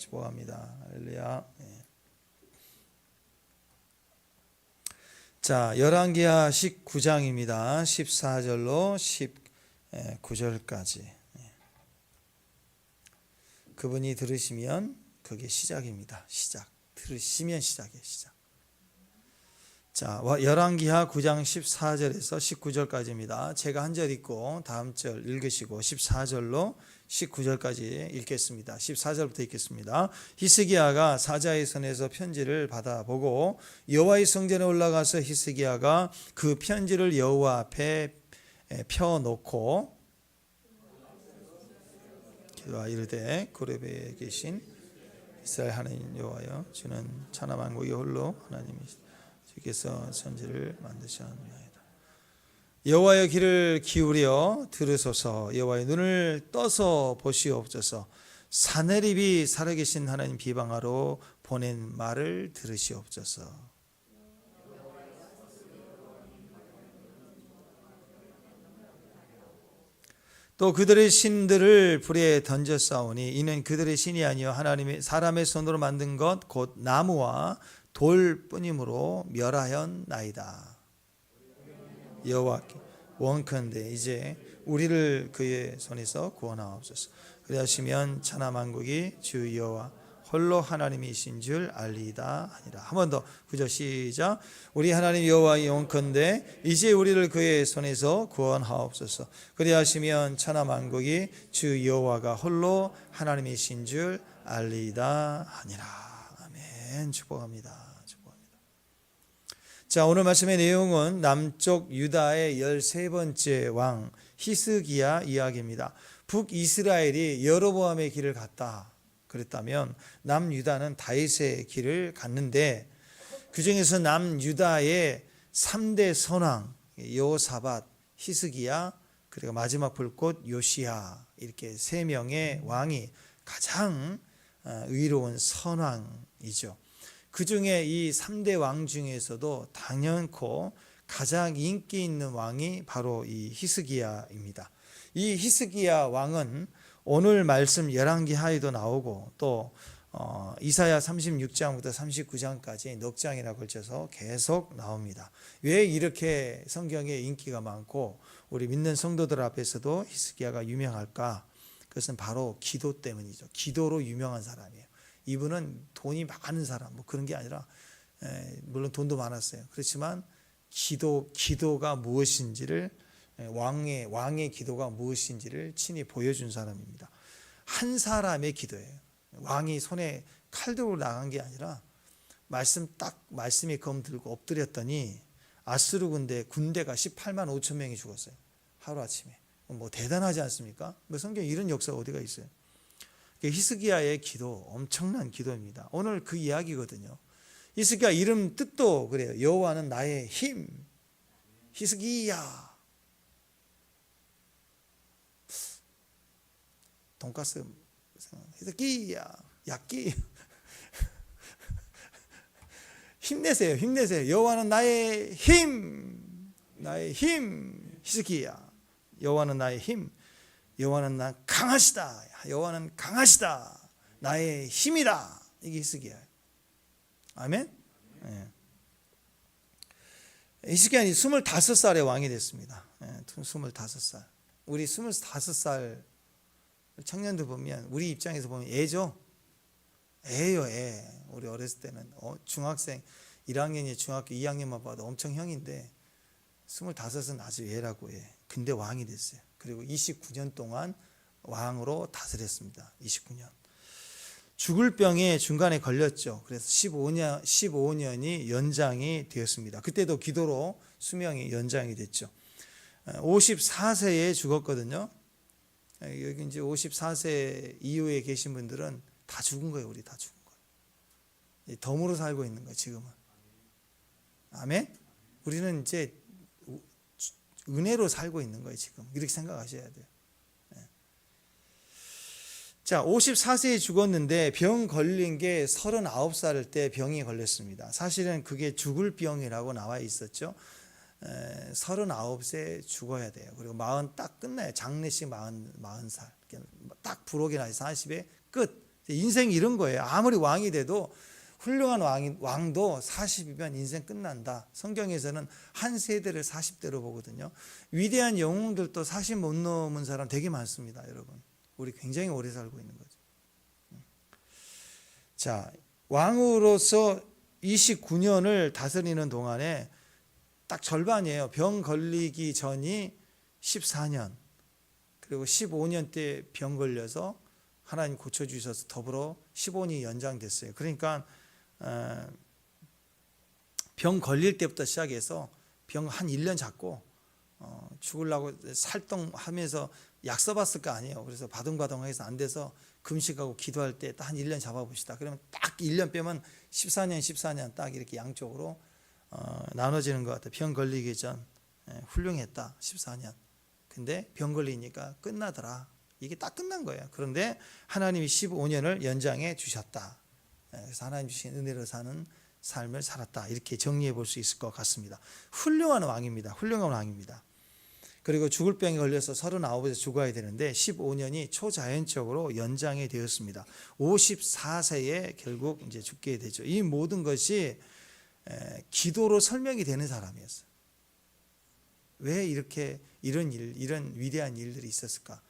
축복합니다. 할렐루야. 자, 열왕기하 19장입니다. 14절로 19절까지. 그분이 들으시면 그게 시작입니다. 시작. 들으시면 시작이에요. 시작. 자, 열왕기하 9장 14절에서 19절까지입니다. 제가 한 절 읽고 다음 절 읽으시고 14절로 19절까지 읽겠습니다. 14절부터 읽겠습니다. 히스기야가 사자의 손에서 편지를 받아보고 여호와의 성전에 올라가서 히스기야가 그 편지를 여호와 앞에 펴놓고 기도하 이르되 고렙에 계신 이스라엘 하나님 여호와여, 주는 천하만국의 홀로 하나님이시다. 주께서 천지를 만드셨나이다. 여호와여, 귀를 기울여 들으소서. 여호와의 눈을 떠서 보시옵소서. 사내립이 살아계신 하나님 비방하러 보낸 말을 들으시옵소서. 또 그들의 신들을 불에 던졌사오니 이는 그들의 신이 아니요 하나님의 사람의 손으로 만든 것 곧 나무와 돌뿐이므로 멸하였나이다. 여호와께 원컨대 이제 우리를 그의 손에서 구원하옵소서. 그리하시면 천하만국이 주 여호와 홀로 하나님이신 줄 알리이다 하니라. 한 번 더 구절 시작. 우리 하나님 여호와 영컨대 이제 우리를 그의 손에서 구원하옵소서. 그리하시면 천하만국이 주 여호와가 홀로 하나님이신 줄 알리이다 하니라. 아멘. 축복합니다. 자, 오늘 말씀의 내용은 남쪽 유다의 13번째 왕 히스기야 이야기입니다. 북이스라엘이 여로보암의 길을 갔다 그랬다면 남유다는 다윗의 길을 갔는데, 그 중에서 남유다의 3대 선왕 여호사밧, 히스기야, 그리고 마지막 불꽃 요시야, 이렇게 3명의 왕이 가장 의로운 선왕이죠. 그 중에 이 3대 왕 중에서도 당연코 가장 인기 있는 왕이 바로 이 히스기야입니다. 이 히스기야 왕은 오늘 말씀 열왕기하에도 나오고 또 이사야 36장부터 39장까지 넉 장이나 걸쳐서 계속 나옵니다. 왜 이렇게 성경에 인기가 많고 우리 믿는 성도들 앞에서도 히스기야가 유명할까? 그것은 바로 기도 때문이죠. 기도로 유명한 사람이에요. 이분은 돈이 많은 사람, 뭐 그런 게 아니라, 물론 돈도 많았어요. 그렇지만 기도가 무엇인지를, 왕의 기도가 무엇인지를 친히 보여준 사람입니다. 한 사람의 기도예요. 왕이 손에 칼 들고 나간 게 아니라 말씀에 검 들고 엎드렸더니 아수르 군대가 18만 5천 명이 죽었어요. 하루아침에. 뭐 대단하지 않습니까? 뭐 성경에 이런 역사가 어디가 있어요? 히스기야의 기도, 엄청난 기도입니다. 오늘 그 이야기거든요. 히스기야 이름 뜻도 그래요. 여호와는 나의 힘. 히스기야. 돈가스, 히스기야, 야끼. 힘내세요. 여호와는 나의 힘. 히스기야. 여호와는 나의 힘. 여호와는 강하시다. 여호와는 강하시다. 나의 힘이다. 이게 히스기야예요. 아멘. 네. 히스기야는 25살에 왕이 됐습니다. 25살. 우리 25살 청년들 보면 우리 입장에서 보면 애죠. 애요. 우리 어렸을 때는 중학생 1학년이 중학교 2학년만 봐도 엄청 형인데 25은 아주 애라고 해. 근데 왕이 됐어요. 그리고 29년 동안 왕으로 다스렸습니다. 29년. 죽을 병에 중간에 걸렸죠. 그래서 15년이 연장이 되었습니다. 그때도 기도로 수명이 연장이 됐죠. 54세에 죽었거든요. 여기 이제 54세 이후에 계신 분들은 다 죽은 거예요. 우리 다 죽은 거예요. 덤으로 살고 있는 거예요. 지금은. 아멘. 우리는 이제 은혜로 살고 있는 거예요. 지금 이렇게 생각하셔야 돼요. 자, 54세에 죽었는데 병 걸린 게 39살 때 병이 걸렸습니다. 사실은 그게 죽을 병이라고 나와 있었죠. 39세 죽어야 돼요. 그리고 40 딱 끝나요. 장례식 40살. 딱 부록이 나요. 40에 끝. 인생이 이런 거예요. 아무리 왕이 돼도 훌륭한 왕도 40이면 인생 끝난다. 성경에서는 한 세대를 40대로 보거든요. 위대한 영웅들도 40 못 넘은 사람 되게 많습니다. 여러분, 우리 굉장히 오래 살고 있는 거죠. 자, 왕으로서 29년을 다스리는 동안에 딱 절반이에요. 병 걸리기 전이 14년, 그리고 15년 때 병 걸려서 하나님 고쳐주셔서 더불어 15년이 연장됐어요. 그러니까 병 걸릴 때부터 시작해서 병 한 1년 잡고 죽으려고 살동하면서 약 써봤을 거 아니에요. 그래서 바둥바둥해서 안 돼서 금식하고 기도할 때 딱 한 1년 잡아봅시다. 그러면 딱 1년 빼면 14년 딱 이렇게 양쪽으로 나눠지는 것 같아요. 병 걸리기 전 훌륭했다 14년. 근데 병 걸리니까 끝나더라. 이게 딱 끝난 거예요. 그런데 하나님이 15년을 연장해 주셨다. 그래서 하나님 주신 은혜로 사는 삶을 살았다. 이렇게 정리해 볼 수 있을 것 같습니다. 훌륭한 왕입니다. 훌륭한 왕입니다. 그리고 죽을 병에 걸려서 39에서 죽어야 되는데 15년이 초자연적으로 연장이 되었습니다. 54세에 결국 이제 죽게 되죠. 이 모든 것이 기도로 설명이 되는 사람이었어요. 왜 이렇게 이런 위대한 일들이 있었을까?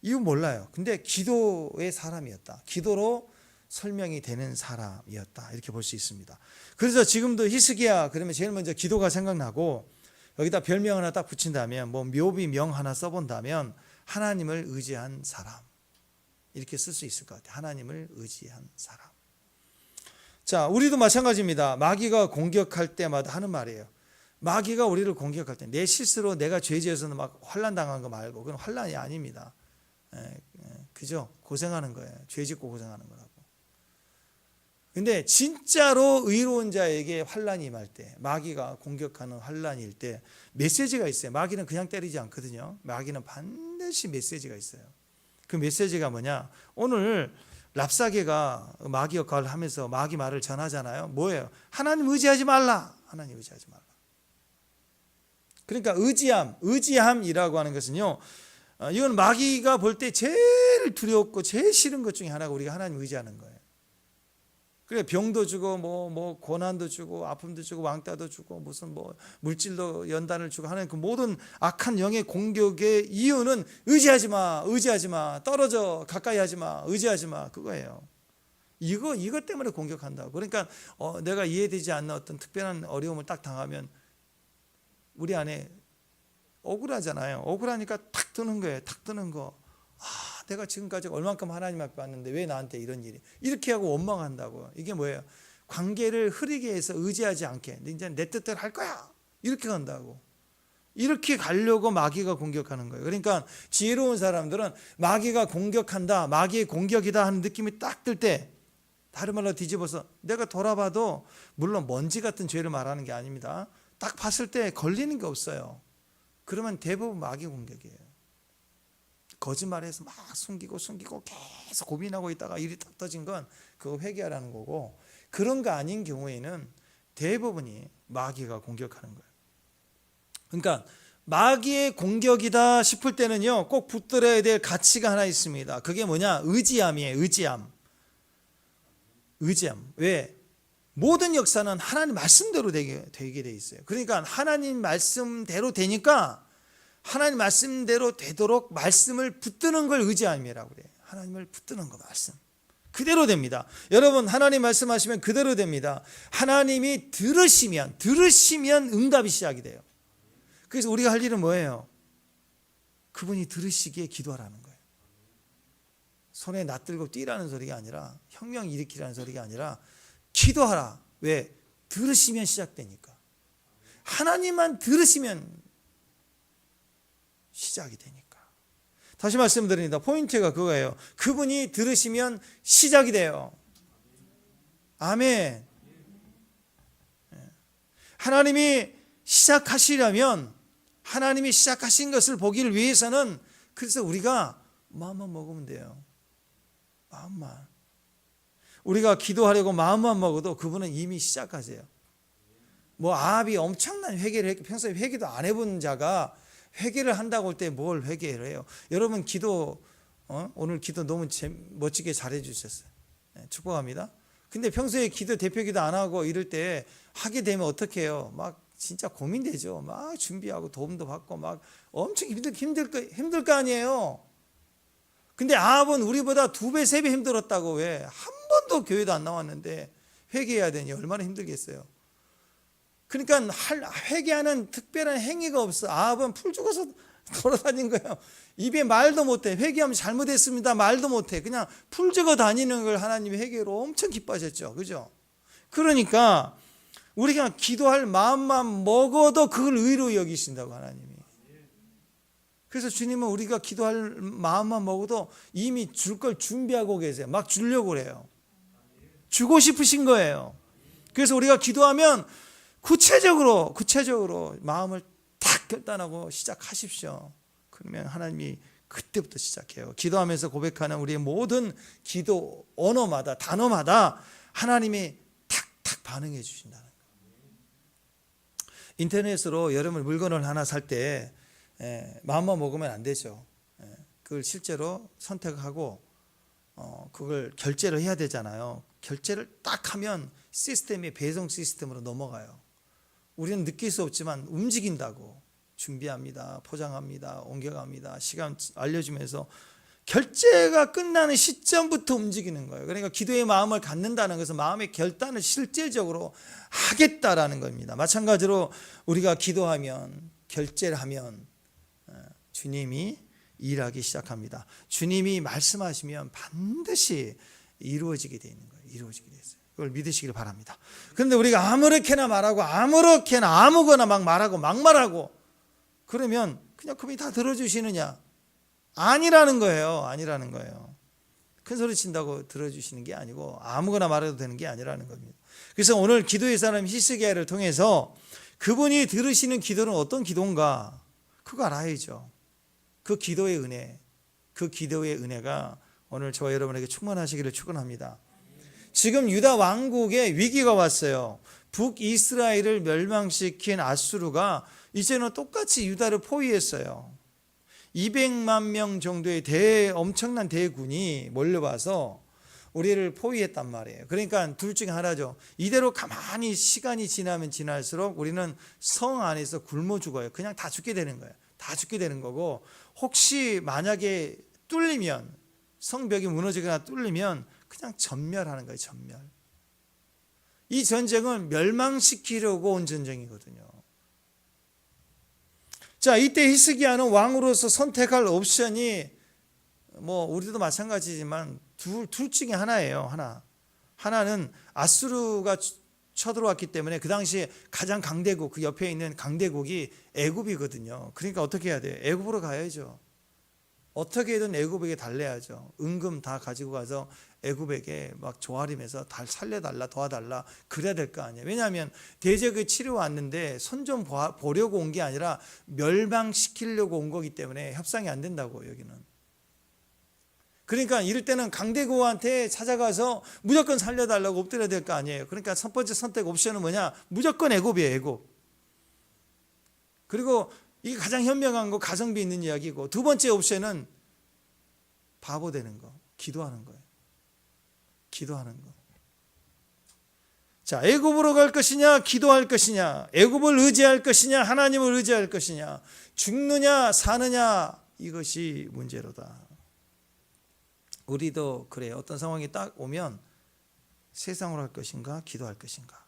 이유 몰라요. 근데 기도의 사람이었다. 기도로 설명이 되는 사람이었다. 이렇게 볼 수 있습니다. 그래서 지금도 히스기야 그러면 제일 먼저 기도가 생각나고, 여기다 별명 하나 딱 붙인다면, 뭐 묘비 명 하나 써본다면 하나님을 의지한 사람, 이렇게 쓸 수 있을 것 같아요. 하나님을 의지한 사람. 자, 우리도 마찬가지입니다. 마귀가 공격할 때마다 하는 말이에요. 마귀가 우리를 공격할 때 내 실수로 내가 죄지어서는 막 환난 당한 거 말고 그건 환난이 아닙니다. 그죠? 고생하는 거예요. 죄짓고 고생하는 거라고. 근데 진짜로 의로운 자에게 환난이 임할 때, 마귀가 공격하는 환난일 때 메시지가 있어요. 마귀는 그냥 때리지 않거든요. 마귀는 반드시 메시지가 있어요. 그 메시지가 뭐냐? 오늘 랍사게가 마귀 역할을 하면서 마귀 말을 전하잖아요. 뭐예요? 하나님 의지하지 말라. 하나님 의지하지 말라. 그러니까 의지함이라고 하는 것은요, 이건 마귀가 볼 때 제일 두렵고 제일 싫은 것 중에 하나가 우리가 하나님 의지하는 거예요. 그래, 병도 주고 뭐 고난도 주고 아픔도 주고 왕따도 주고 무슨 뭐 물질도 연단을 주고 하는 그 모든 악한 영의 공격의 이유는 의지하지 마, 떨어져, 가까이 하지 마, 의지하지 마, 그거예요. 이것 때문에 공격한다고. 그러니까 내가 이해되지 않는 어떤 특별한 어려움을 딱 당하면 우리 안에 억울하잖아요. 억울하니까 탁 드는 거예요. 탁 드는 거. 내가 지금까지 얼만큼 하나님 앞에 왔는데 왜 나한테 이런 일이, 이렇게 하고 원망한다고. 이게 뭐예요? 관계를 흐리게 해서 의지하지 않게, 이제 내 뜻대로 할 거야, 이렇게 간다고. 이렇게 가려고 마귀가 공격하는 거예요. 그러니까 지혜로운 사람들은 마귀가 공격한다, 마귀의 공격이다 하는 느낌이 딱 들 때, 다른 말로 뒤집어서 내가 돌아봐도, 물론 먼지 같은 죄를 말하는 게 아닙니다. 딱 봤을 때 걸리는 게 없어요. 그러면 대부분 마귀 공격이에요. 거짓말해서 막 숨기고 계속 고민하고 있다가 일이 딱 터진 건 그거 회개하라는 거고, 그런 거 아닌 경우에는 대부분이 마귀가 공격하는 거예요. 그러니까 마귀의 공격이다 싶을 때는요, 꼭 붙들어야 될 가치가 하나 있습니다. 그게 뭐냐? 의지함이에요. 의지함. 왜? 모든 역사는 하나님 말씀대로 되게 돼 있어요. 그러니까 하나님 말씀대로 되니까 하나님 말씀대로 되도록 말씀을 붙드는 걸 의지함이라고 그래요. 하나님을 붙드는 거, 말씀 그대로 됩니다. 여러분, 하나님 말씀하시면 그대로 됩니다. 하나님이 들으시면 응답이 시작이 돼요. 그래서 우리가 할 일은 뭐예요? 그분이 들으시기에 기도하라는 거예요. 손에 낫들고 뛰라는 소리가 아니라, 혁명 일으키라는 소리가 아니라 기도하라. 왜? 들으시면 시작되니까. 하나님만 들으시면 시작이 되니까. 다시 말씀드립니다. 포인트가 그거예요. 그분이 들으시면 시작이 돼요. 아멘. 하나님이 시작하시려면, 하나님이 시작하신 것을 보기를 위해서는, 그래서 우리가 마음만 먹으면 돼요. 마음만. 우리가 기도하려고 마음만 먹어도 그분은 이미 시작하세요. 뭐 아합이 엄청난 회개를 했고, 평소에 회개도 안 해본 자가 회개를 한다고 할 때 뭘 회개를 해요? 여러분 기도, 오늘 기도 너무 멋지게 잘해 주셨어요. 축복합니다. 근데 평소에 기도 대표 기도 안 하고 이럴 때 하게 되면 어떻게 해요? 막 진짜 고민되죠. 막 준비하고 도움도 받고 막 엄청 힘들 거 아니에요. 근데 아합은 우리보다 2배, 3배 힘들었다고. 왜? 한 번도 교회도 안 나왔는데 회개해야 되니 얼마나 힘들겠어요. 그러니까 회개하는 특별한 행위가 없어. 아합은 풀 죽어서 돌아다닌 거예요. 입에 말도 못해. 회개하면 잘못했습니다. 말도 못해. 그냥 풀 죽어 다니는 걸 하나님이 회개로 엄청 기뻐하셨죠. 그죠? 그러니까 우리가 기도할 마음만 먹어도 그걸 의로 여기신다고 하나님이. 그래서 주님은 우리가 기도할 마음만 먹어도 이미 줄 걸 준비하고 계세요. 막 주려고 그래요. 주고 싶으신 거예요. 그래서 우리가 기도하면 구체적으로 마음을 탁 결단하고 시작하십시오. 그러면 하나님이 그때부터 시작해요. 기도하면서 고백하는 우리의 모든 기도 언어마다 단어마다 하나님이 탁탁 반응해 주신다는 거예요. 인터넷으로 여러분 물건을 하나 살 때 마음만 먹으면 안 되죠. 그걸 실제로 선택하고 그걸 결제를 해야 되잖아요. 결제를 딱 하면 시스템이 배송 시스템으로 넘어가요. 우리는 느낄 수 없지만 움직인다고. 준비합니다. 포장합니다. 옮겨갑니다. 시간 알려주면서 결제가 끝나는 시점부터 움직이는 거예요. 그러니까 기도의 마음을 갖는다는 것은 마음의 결단을 실질적으로 하겠다라는 겁니다. 마찬가지로 우리가 기도하면 결제를 하면 주님이 일하기 시작합니다. 주님이 말씀하시면 반드시 이루어지게 되어 있는 거예요. 이루어지게 되어 있어요. 그걸 믿으시길 바랍니다. 그런데 우리가 아무렇게나 말하고 아무거나 막 말하고 그러면 그냥 그분이 다 들어주시느냐? 아니라는 거예요. 아니라는 거예요. 큰 소리 친다고 들어주시는 게 아니고 아무거나 말해도 되는 게 아니라는 겁니다. 그래서 오늘 기도의 사람 히스기야를 통해서 그분이 들으시는 기도는 어떤 기도인가? 그거 알아야죠. 그 기도의 은혜가 오늘 저와 여러분에게 충만하시기를 축원합니다. 지금 유다 왕국에 위기가 왔어요. 북이스라엘을 멸망시킨 아수르가 이제는 똑같이 유다를 포위했어요. 200만 명 정도의 엄청난 대군이 몰려와서 우리를 포위했단 말이에요. 그러니까 둘 중에 하나죠. 이대로 가만히 시간이 지나면 지날수록 우리는 성 안에서 굶어 죽어요. 그냥 다 죽게 되는 거예요. 다 죽게 되는 거고, 혹시 만약에 뚫리면, 성벽이 무너지거나 뚫리면 그냥 전멸하는 거예요. 전멸. 이 전쟁은 멸망시키려고 온 전쟁이거든요. 자, 이때 히스기야는 왕으로서 선택할 옵션이 우리도 마찬가지지만 둘 중에 하나예요. 하나는 아수르가 쳐들어왔기 때문에 그 당시에 가장 강대국, 그 옆에 있는 강대국이 애굽이거든요. 그러니까 어떻게 해야 돼요? 애굽으로 가야죠. 어떻게든 애굽에게 달래야죠. 은금 다 가지고 가서 애굽에게 막 조아리면서 다 살려달라, 도와달라 그래야 될 거 아니에요. 왜냐하면 대적이 치러 왔는데 손 좀 보려고 온 게 아니라 멸망시키려고 온 거기 때문에 협상이 안 된다고. 여기는. 그러니까 이럴 때는 강대국한테 찾아가서 무조건 살려달라고 엎드려야 될 거 아니에요. 그러니까 첫 번째 선택 옵션은 뭐냐? 무조건 애굽이에요. 애굽. 그리고 이게 가장 현명한 거, 가성비 있는 이야기고, 두 번째 옵션은 바보 되는 거, 기도하는 거예요. 기도하는 거. 자, 애굽으로 갈 것이냐, 기도할 것이냐, 애굽을 의지할 것이냐, 하나님을 의지할 것이냐, 죽느냐 사느냐, 이것이 문제로다. 우리도 그래요. 어떤 상황이 딱 오면 세상으로 할 것인가, 기도할 것인가.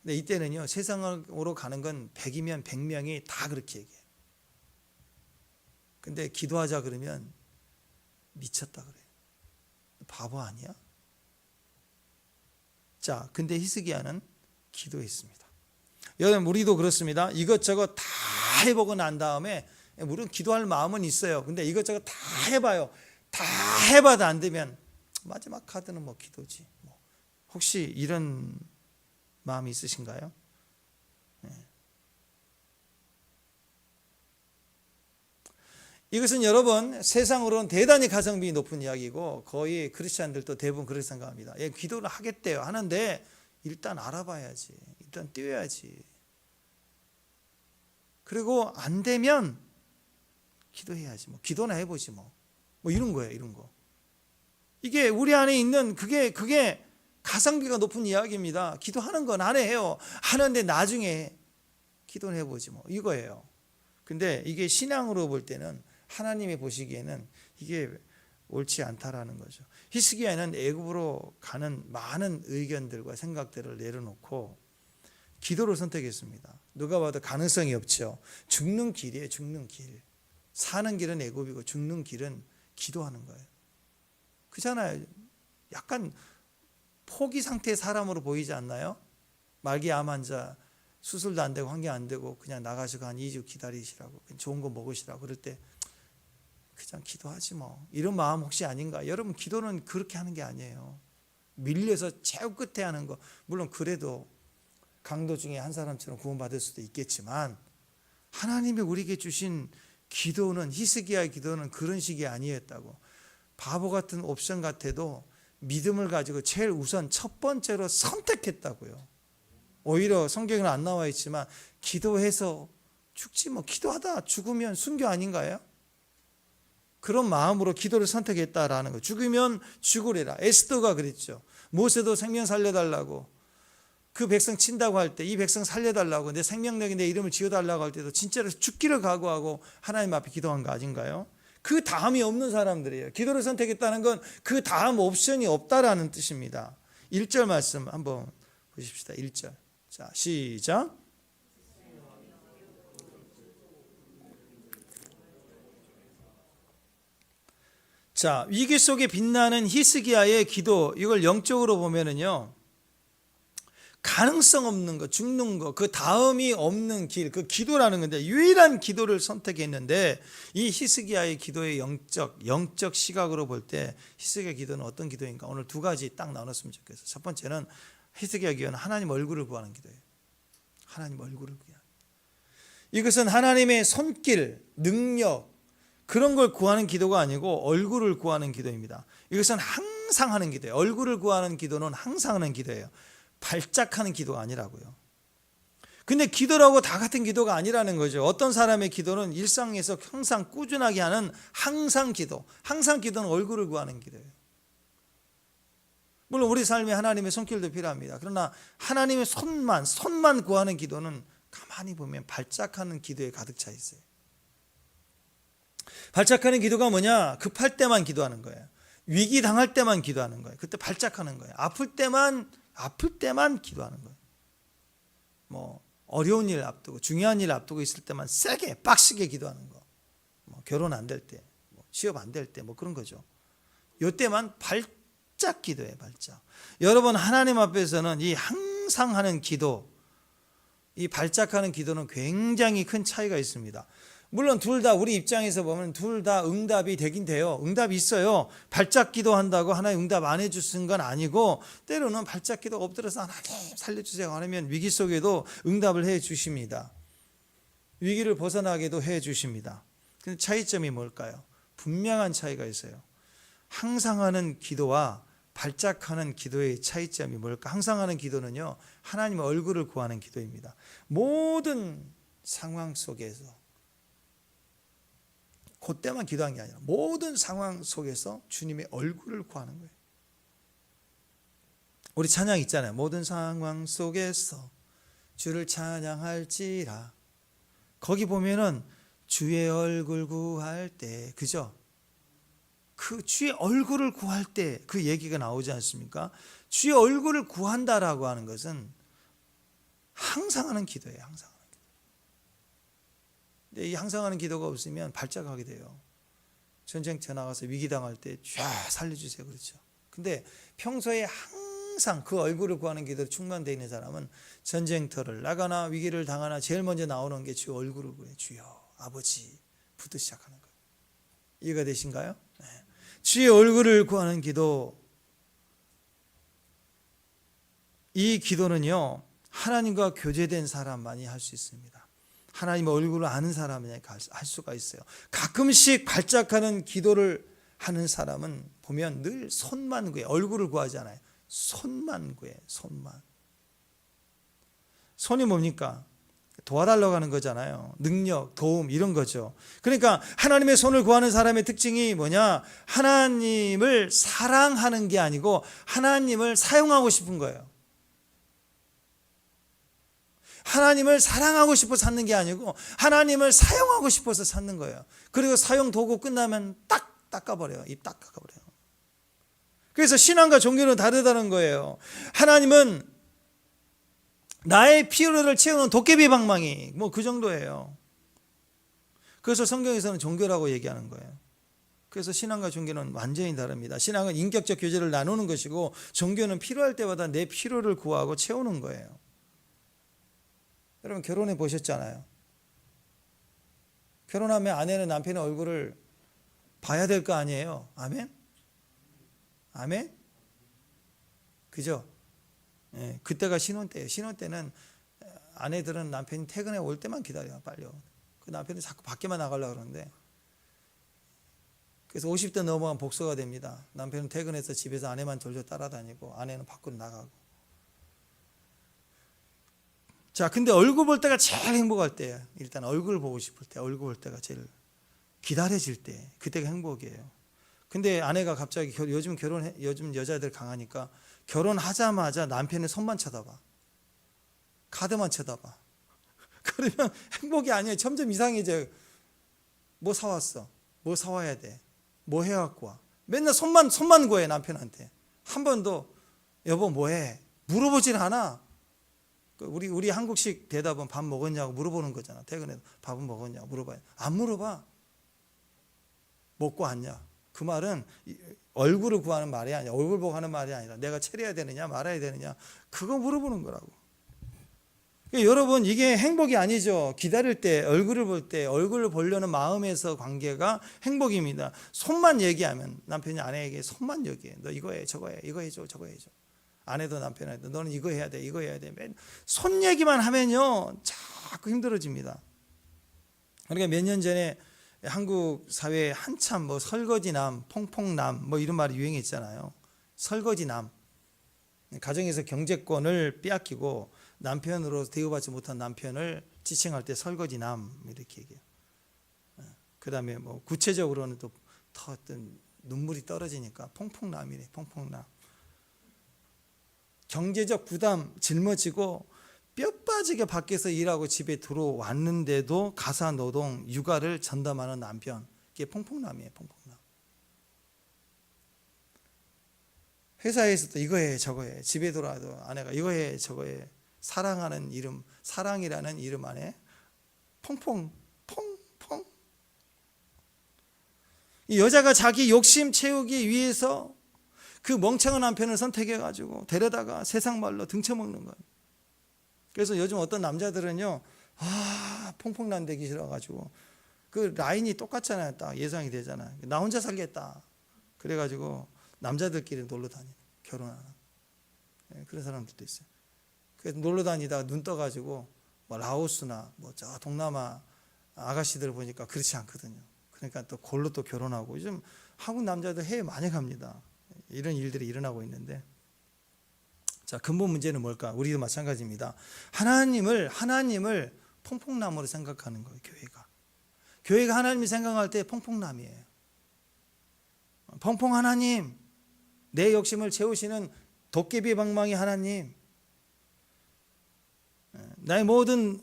근데 이때는요, 세상으로 가는 건 100이면 100명이 다 그렇게 얘기해요. 근데 기도하자 그러면 미쳤다 그래요. 바보 아니야? 자, 근데 히스기야는 기도했습니다. 여러분, 우리도 그렇습니다. 이것저것 다 해보고 난 다음에, 물론 기도할 마음은 있어요. 근데 이것저것 다 해봐요. 다 해봐도 안 되면 마지막 카드는 기도지. 혹시 이런 마음이 있으신가요? 네. 이것은 여러분 세상으로는 대단히 가성비 높은 이야기고 거의 크리스찬들도 대부분 그렇게 생각합니다. 기도를 하겠대요. 하는데 일단 알아봐야지. 일단 뛰어야지. 그리고 안 되면 기도해야지. 기도나 해보지 이런 거예요. 이런 거. 이게 우리 안에 있는 그게 가성비가 높은 이야기입니다. 기도하는 건 안 해요. 하는데 나중에 기도는 해보지 뭐, 이거예요. 근데 이게 신앙으로 볼 때는 하나님이 보시기에는 이게 옳지 않다라는 거죠. 히스기야는 애굽으로 가는 많은 의견들과 생각들을 내려놓고 기도를 선택했습니다. 누가 봐도 가능성이 없죠. 죽는 길이에요. 죽는 길. 사는 길은 애굽이고 죽는 길은 기도하는 거예요. 그잖아요. 약간 포기 상태의 사람으로 보이지 않나요? 말기 암 환자 수술도 안 되고 한 게 안 되고 그냥 나가시고 한 2주 기다리시라고, 좋은 거 먹으시라고 그럴 때 그냥 기도하지 뭐, 이런 마음 혹시 아닌가? 여러분, 기도는 그렇게 하는 게 아니에요. 밀려서 제일 끝에 하는 거, 물론 그래도 강도 중에 한 사람처럼 구원받을 수도 있겠지만 하나님이 우리에게 주신 기도는, 히스기야의 기도는 그런 식이 아니었다고. 바보 같은 옵션 같아도 믿음을 가지고 제일 우선 첫 번째로 선택했다고요. 오히려 성경에는 안 나와 있지만 기도해서 죽지 뭐, 기도하다 죽으면 순교 아닌가요? 그런 마음으로 기도를 선택했다라는 거예요. 죽으면 죽으리라. 에스더가 그랬죠. 모세도 생명 살려달라고, 그 백성 친다고 할 때 이 백성 살려달라고, 내 생명력에 내 이름을 지어달라고 할 때도 진짜로 죽기를 각오하고 하나님 앞에 기도한 거 아닌가요? 그 다음이 없는 사람들이에요. 기도를 선택했다는 건 그 다음 옵션이 없다라는 뜻입니다. 1절 말씀 한번 보십시다. 1절. 자, 시작. 자, 위기 속에 빛나는 히스기야의 기도, 이걸 영적으로 보면은요, 가능성 없는 거, 죽는 거, 그 다음이 없는 길, 그 기도라는 건데, 유일한 기도를 선택했는데, 이 히스기야의 기도의 영적 시각으로 볼 때 히스기야 기도는 어떤 기도인가? 오늘 두 가지 딱 나눴으면 좋겠어요. 첫 번째는 히스기야 기도는 하나님 얼굴을 구하는 기도예요. 하나님 얼굴을 구하는. 이것은 하나님의 손길, 능력, 그런 걸 구하는 기도가 아니고 얼굴을 구하는 기도입니다. 이것은 항상 하는 기도예요. 얼굴을 구하는 기도는 항상 하는 기도예요. 발작하는 기도가 아니라고요. 근데 기도라고 다 같은 기도가 아니라는 거죠. 어떤 사람의 기도는 일상에서 항상 꾸준하게 하는 항상 기도. 항상 기도는 얼굴을 구하는 기도예요. 물론 우리 삶에 하나님의 손길도 필요합니다. 그러나 하나님의 손만 구하는 기도는 가만히 보면 발작하는 기도에 가득 차 있어요. 발작하는 기도가 뭐냐? 급할 때만 기도하는 거예요. 위기 당할 때만 기도하는 거예요. 그때 발작하는 거예요. 아플 때만 기도하는 거예요. 뭐 어려운 일 앞두고, 중요한 일 앞두고 있을 때만 세게 빡시게 기도하는 거. 뭐 결혼 안 될 때, 뭐 취업 안 될 때, 뭐 그런 거죠. 이때만 발작 기도예요. 발작. 여러분, 하나님 앞에서는 이 항상 하는 기도, 이 발작하는 기도는 굉장히 큰 차이가 있습니다. 물론 둘 다, 우리 입장에서 보면 둘 다 응답이 되긴 돼요. 응답이 있어요. 발작 기도한다고 하나님 응답 안 해주신 건 아니고, 때로는 발작 기도가 엎드려서 하나님 살려주세요 하면 위기 속에도 응답을 해 주십니다. 위기를 벗어나게도 해 주십니다. 근데 차이점이 뭘까요? 분명한 차이가 있어요. 항상 하는 기도와 발작하는 기도의 차이점이 뭘까? 항상 하는 기도는요, 하나님의 얼굴을 구하는 기도입니다. 모든 상황 속에서, 그때만 기도한 게 아니라 모든 상황 속에서 주님의 얼굴을 구하는 거예요. 우리 찬양 있잖아요. 모든 상황 속에서 주를 찬양할지라. 거기 보면은 주의 얼굴 구할 때, 그죠? 그 주의 얼굴을 구할 때 그 얘기가 나오지 않습니까? 주의 얼굴을 구한다라고 하는 것은 항상 하는 기도예요. 항상. 근데 이 항상 하는 기도가 없으면 발작하게 돼요. 전쟁터 나가서 위기 당할 때 쫙 살려주세요, 그렇죠. 근데 평소에 항상 그 얼굴을 구하는 기도로 충만되어 있는 사람은 전쟁터를 나가나 위기를 당하나 제일 먼저 나오는 게 주 얼굴을 구해요. 주여, 아버지부터 시작하는 거예요. 이해가 되신가요? 네. 주의 얼굴을 구하는 기도, 이 기도는요, 하나님과 교제된 사람만이 할 수 있습니다. 하나님의 얼굴을 아는 사람만이 할 수가 있어요. 가끔씩 발작하는 기도를 하는 사람은 보면 늘 손만 구해. 얼굴을 구하지 않아요. 손만 구해. 손만. 손이 뭡니까? 도와달라고 하는 거잖아요. 능력, 도움 이런 거죠. 그러니까 하나님의 손을 구하는 사람의 특징이 뭐냐? 하나님을 사랑하는 게 아니고 하나님을 사용하고 싶은 거예요. 하나님을 사랑하고 싶어서 찾는 게 아니고 하나님을 사용하고 싶어서 찾는 거예요. 그리고 사용 도구 끝나면 딱 닦아버려요. 입 딱 닦아버려요. 그래서 신앙과 종교는 다르다는 거예요. 하나님은 나의 필요를 채우는 도깨비 방망이 뭐 그 정도예요. 그래서 성경에서는 종교라고 얘기하는 거예요. 그래서 신앙과 종교는 완전히 다릅니다. 신앙은 인격적 교제를 나누는 것이고 종교는 필요할 때마다 내 필요를 구하고 채우는 거예요. 여러분 결혼해 보셨잖아요. 결혼하면 아내는 남편의 얼굴을 봐야 될 거 아니에요. 아멘? 아멘? 그죠? 예, 그때가 신혼 때예요. 신혼 때는 아내들은 남편이 퇴근해 올 때만 기다려요. 빨리. 그 남편이 자꾸 밖에만 나가려고 그러는데 그래서 50대 넘어가면 복수가 됩니다. 남편은 퇴근해서 집에서 아내만 졸졸 따라다니고 아내는 밖으로 나가고. 자, 근데 얼굴 볼 때가 제일 행복할 때예요. 일단 얼굴 보고 싶을 때, 얼굴 볼 때가 제일 기다려질 때, 그때가 행복이에요. 근데 아내가 갑자기 요즘 여자들 강하니까 결혼하자마자 남편의 손만 쳐다봐. 카드만 쳐다봐. 그러면 행복이 아니에요. 점점 이상해져요. 뭐 사왔어? 뭐 사와야 돼? 뭐 해갖고 와? 맨날 손만 구해 남편한테. 한 번도 여보 뭐해? 물어보질 않아. 우리 한국식 대답은 밥 먹었냐고 물어보는 거잖아. 퇴근해서 밥은 먹었냐고 물어봐요. 안 물어봐. 먹고 왔냐? 그 말은 얼굴을 구하는 말이 아니야. 얼굴 보고 하는 말이 아니라 내가 차려야 되느냐 말아야 되느냐 그거 물어보는 거라고. 그러니까 여러분 이게 행복이 아니죠. 기다릴 때 얼굴을 볼 때 얼굴을 보려는 마음에서 관계가 행복입니다. 손만 얘기하면 남편이 아내에게 손만 얘기해. 너 이거 해 저거 해 이거 해줘 저거 해줘. 아내도 남편한테 너는 이거 해야 돼 이거 해야 돼. 손 얘기만 하면요 자꾸 힘들어집니다. 그러니까 몇 년 전에 한국 사회에 한참 뭐 설거지남, 퐁퐁남 뭐 이런 말이 유행했잖아요. 설거지남. 가정에서 경제권을 빼앗기고 남편으로 대우받지 못한 남편을 지칭할 때 설거지남 이렇게 얘기해요. 그 다음에 뭐 구체적으로는 또 어떤 눈물이 떨어지니까 퐁퐁남이래. 퐁퐁남. 경제적 부담 짊어지고 뼈 빠지게 밖에서 일하고 집에 들어왔는데도 가사 노동, 육아를 전담하는 남편. 이게 퐁퐁남이에요. 퐁퐁남. 회사에서도 이거 해 저거 해. 집에 들어와도 아내가 이거 해 저거 해. 사랑하는 이름, 사랑이라는 이름 안에 퐁퐁 퐁퐁. 이 여자가 자기 욕심 채우기 위해서 그 멍청한 남편을 선택해가지고 데려다가 세상 말로 등쳐먹는 거예요. 그래서 요즘 어떤 남자들은요, 퐁퐁남 되기 싫어가지고 그 라인이 똑같잖아요. 딱 예상이 되잖아요. 나 혼자 살겠다. 그래가지고 남자들끼리 놀러 다니는, 결혼하는 그런 사람들도 있어요. 그래서 놀러 다니다가 눈 떠가지고 뭐 라오스나 뭐 저 동남아 아가씨들 보니까 그렇지 않거든요. 그러니까 또 골로 또 결혼하고 요즘 한국 남자들 해외 많이 갑니다. 이런 일들이 일어나고 있는데, 자 근본 문제는 뭘까? 우리도 마찬가지입니다. 하나님을 퐁퐁남으로 생각하는 거예요. 교회가 하나님이 생각할 때 퐁퐁남이에요. 퐁퐁 하나님, 내 욕심을 채우시는 도깨비 방망이 하나님, 나의 모든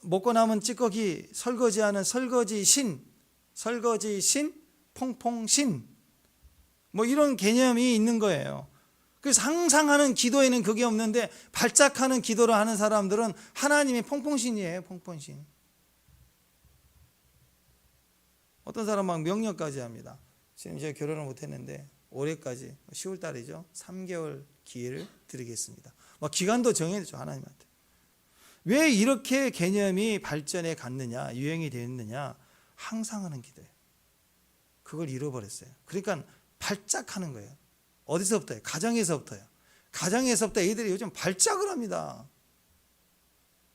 먹고 남은 찌꺼기 설거지하는 설거지 신, 퐁퐁신, 뭐 이런 개념이 있는 거예요. 그래서 항상 하는 기도에는 그게 없는데 발작하는 기도를 하는 사람들은 하나님이 퐁퐁신이에요. 퐁퐁신. 어떤 사람 막 명령까지 합니다. 지금 제가 결혼을 못했는데 올해까지 10월 달이죠. 3개월 기회를 드리겠습니다. 막 기간도 정해졌죠. 하나님한테. 왜 이렇게 개념이 발전해 갔느냐, 유행이 됐느냐, 항상 하는 기도예요. 그걸 잃어버렸어요. 그러니까 발작하는 거예요. 어디서부터요? 가정에서부터요. 가정에서부터 애들이 요즘 발작을 합니다.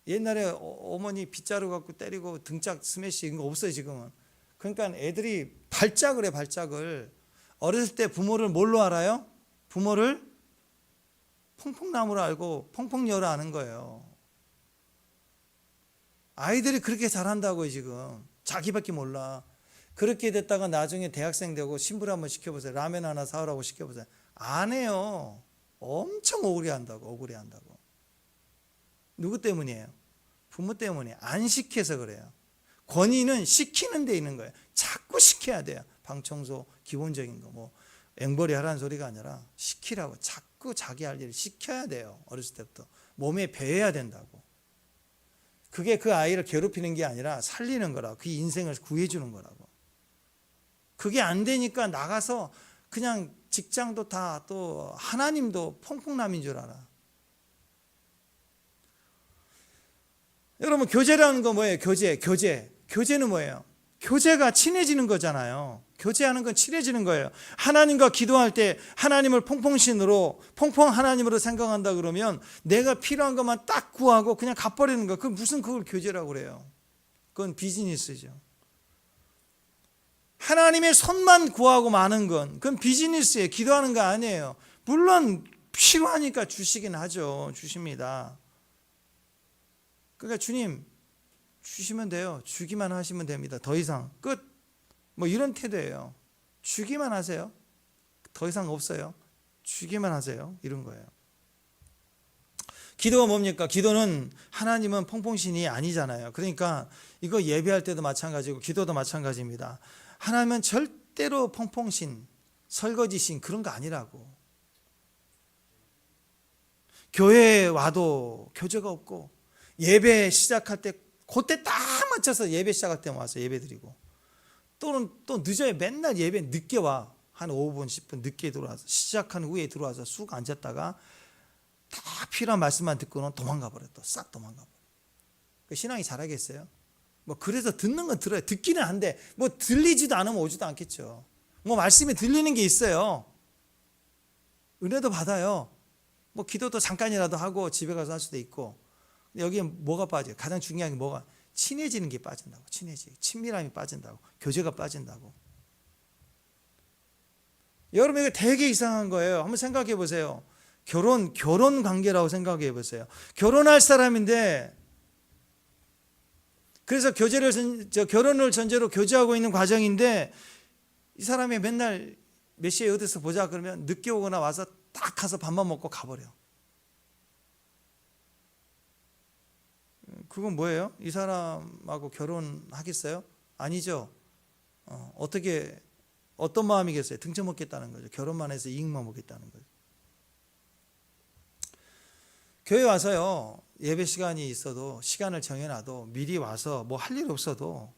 옛날에 어머니 빗자루 갖고 때리고 등짝 스매시 이런 거 없어요 지금은. 그러니까 애들이 발작을 해. 발작을. 어렸을 때 부모를 뭘로 알아요? 부모를 퐁퐁나무로 알고 퐁퐁녀로 아는 거예요. 아이들이 그렇게 잘한다고요. 지금 자기밖에 몰라. 그렇게 됐다가 나중에 대학생 되고 신부를 한번 시켜보세요. 라면 하나 사오라고 시켜보세요. 안 해요. 엄청 억울해한다고. 누구 때문이에요? 부모 때문에 안 시켜서 그래요. 권위는 시키는 데 있는 거예요. 자꾸 시켜야 돼요. 방 청소 기본적인 거 뭐 앵벌이 하라는 소리가 아니라 시키라고. 자꾸 자기 할 일을 시켜야 돼요. 어렸을 때부터 몸에 배워야 된다고. 그게 그 아이를 괴롭히는 게 아니라 살리는 거라고. 그 인생을 구해주는 거라고. 그게 안 되니까 나가서 그냥 직장도 다 또 하나님도 퐁퐁남인 줄 알아. 여러분 교제라는 거 뭐예요? 교제는 뭐예요? 교제가 친해지는 거잖아요. 교제하는 건 친해지는 거예요. 하나님과 기도할 때 하나님을 퐁퐁신으로 퐁퐁 하나님으로 생각한다 그러면 내가 필요한 것만 딱 구하고 그냥 갚아버리는 거. 그 무슨 그걸 교제라고 그래요? 그건 비즈니스죠. 하나님의 손만 구하고 마는 건 그건 비즈니스예요. 기도하는 거 아니에요. 물론 필요하니까 주시긴 하죠. 주십니다. 그러니까 주님 주시면 돼요. 주기만 하시면 됩니다. 더 이상 끝. 뭐 이런 태도예요. 주기만 하세요. 더 이상 없어요. 주기만 하세요. 이런 거예요. 기도가 뭡니까? 기도는 하나님은 퐁퐁신이 아니잖아요. 그러니까 이거 예배할 때도 마찬가지고 기도도 마찬가지입니다. 하나님은 절대로 퐁퐁신, 설거지신 그런 거 아니라고. 교회에 와도 교제가 없고 예배 시작할 때 그때 딱 맞춰서 예배 시작할 때 와서 예배 드리고 또는 또 늦어요. 맨날 예배 늦게 와. 한 5분 10분 늦게 들어와서 시작한 후에 들어와서 쑥 앉았다가 다 필요한 말씀만 듣고는 도망가 버려. 또 싹 도망가 버려. 신앙이 잘하겠어요? 뭐 그래서 듣는 건 들어요. 듣기는 한데 뭐 들리지도 않으면 오지도 않겠죠. 뭐 말씀이 들리는 게 있어요. 은혜도 받아요. 뭐 기도도 잠깐이라도 하고 집에 가서 할 수도 있고. 여기에 뭐가 빠져요? 가장 중요한 게 뭐가? 친해지는 게 빠진다고. 친밀함이 빠진다고. 교제가 빠진다고. 여러분 이거 되게 이상한 거예요. 한번 생각해 보세요. 결혼 관계라고 생각해 보세요. 결혼할 사람인데 그래서 결혼을 전제로 교제하고 있는 과정인데 이 사람이 맨날 몇 시에 어디서 보자 그러면 늦게 오거나 와서 딱 가서 밥만 먹고 가버려. 그건 뭐예요? 이 사람하고 결혼하겠어요? 아니죠. 어떤 마음이겠어요? 등쳐 먹겠다는 거죠. 결혼만 해서 이익만 먹겠다는 거죠. 교회 와서요, 예배 시간이 있어도 시간을 정해놔도 미리 와서 뭐 할 일 없어도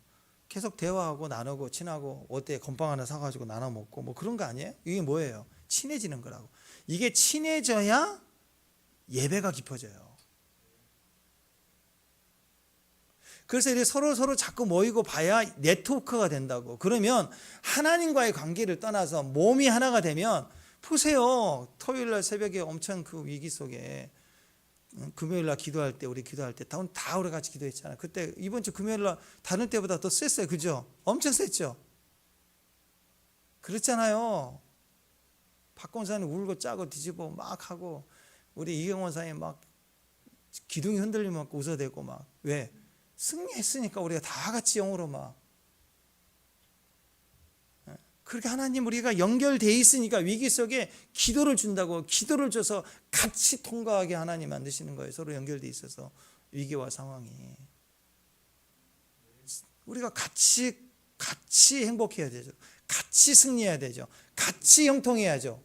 계속 대화하고 나누고 친하고 어때 건빵 하나 사가지고 나눠 먹고 뭐 그런 거 아니에요? 이게 뭐예요? 친해지는 거라고. 이게 친해져야 예배가 깊어져요. 그래서 이렇게 서로 자꾸 모이고 봐야 네트워크가 된다고. 그러면 하나님과의 관계를 떠나서 몸이 하나가 되면 보세요. 토요일 날 새벽에 엄청 그 위기 속에 금요일 날 기도할 때 우리 다 우리 같이 기도했잖아요. 그때 이번 주 금요일 날 다른 때보다 더 셌어요. 그죠? 엄청 셌죠? 그렇잖아요. 박권사님 울고 짜고 뒤집어 막 하고 우리 이경원 사님 막 기둥이 흔들리면 막 웃어대고 막. 왜? 승리했으니까 우리가 다 같이 영으로 막 그렇게 하나님 우리가 연결되어 있으니까 위기 속에 기도를 준다고. 기도를 줘서 같이 통과하게 하나님 만드시는 거예요. 서로 연결되어 있어서 위기와 상황이 우리가 같이 행복해야 되죠. 같이 승리해야 되죠. 같이 형통해야죠.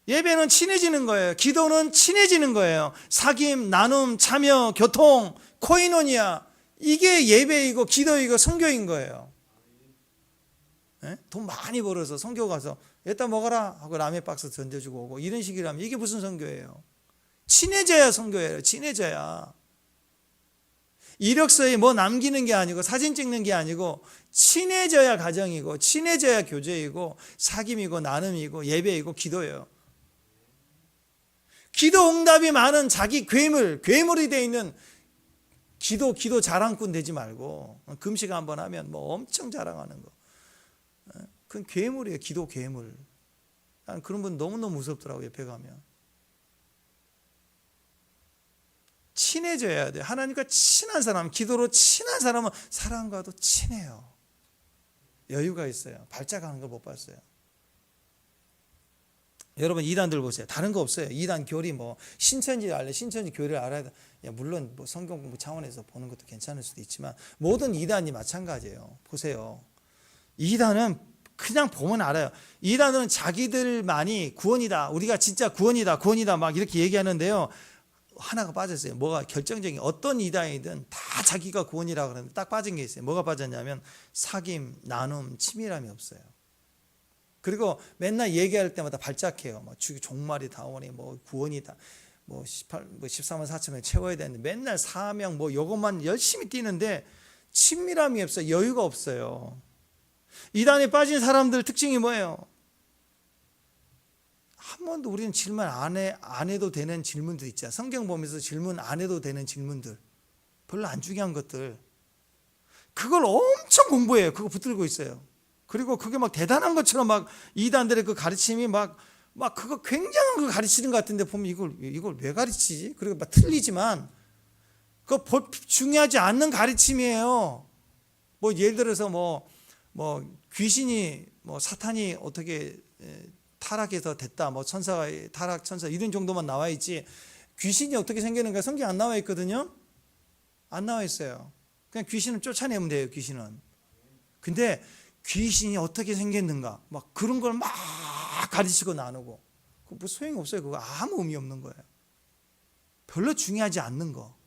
예배는 친해지는 거예요. 기도는 친해지는 거예요. 사귐, 나눔, 참여, 교통, 코이노니아 이게 예배이고 기도이고 선교인 거예요. 돈 많이 벌어서 선교 가서 일단 먹어라 하고 라면 박스 던져주고 오고 이런 식이라면 이게 무슨 선교예요? 친해져야 선교예요. 친해져야. 이력서에 뭐 남기는 게 아니고 사진 찍는 게 아니고 친해져야 가정이고 친해져야 교제이고 사귐이고 나눔이고 예배이고 기도예요. 기도 응답이 많은 자기 괴물이 되어 있는 기도 자랑꾼 되지 말고 금식 한번 하면 뭐 엄청 자랑하는 거. 그건 괴물이에요. 기도 괴물. 난 그런 분 너무너무 무섭더라고요. 옆에 가면. 친해져야 돼요. 하나님과 친한 사람, 기도로 친한 사람은 사람과도 친해요. 여유가 있어요. 발작하는 걸 못 봤어요. 여러분 이단들 보세요. 다른 거 없어요. 이단 교리 뭐 신천지 알래? 신천지 교리를 알아야 돼. 물론 뭐 성경 공부 차원에서 보는 것도 괜찮을 수도 있지만 모든 이단이 마찬가지예요. 보세요. 이단은 그냥 보면 알아요. 이단은 자기들만이 구원이다. 우리가 진짜 구원이다. 구원이다. 막 이렇게 얘기하는데요. 하나가 빠졌어요. 뭐가 결정적인 어떤 이단이든 다 자기가 구원이라고 그러는데 딱 빠진 게 있어요. 뭐가 빠졌냐면 사귐, 나눔, 친밀함이 없어요. 그리고 맨날 얘기할 때마다 발작해요. 뭐 종말이 다오니 뭐 구원이다. 뭐 14만 4천 명 채워야 되는데 맨날 사명 뭐 이것만 열심히 뛰는데 친밀함이 없어요. 여유가 없어요. 이단에 빠진 사람들 특징이 뭐예요? 한 번도 우리는 질문 안 해도 되는 질문들 있잖아요. 성경 보면서 질문 안 해도 되는 질문들, 별로 안 중요한 것들, 그걸 엄청 공부해요. 그거 붙들고 있어요. 그리고 그게 막 대단한 것처럼 막 이단들의 그 가르침이 막 그거 굉장한 거 가르치는 것 같은데 보면 이걸 왜 가르치지? 그리고 막 틀리지만 그거 중요하지 않는 가르침이에요. 뭐 예를 들어서 뭐 귀신이 뭐 사탄이 어떻게 타락해서 됐다. 뭐 천사가 타락 천사 이런 정도만 나와 있지. 귀신이 어떻게 생기는가 성경 안 나와 있거든요. 안 나와 있어요. 그냥 귀신을 쫓아내면 돼요. 귀신은. 근데 귀신이 어떻게 생겼는가 막 그런 걸 막 가르치고 나누고 그거 뭐 소용이 없어요. 그거 아무 의미 없는 거예요. 별로 중요하지 않는 거.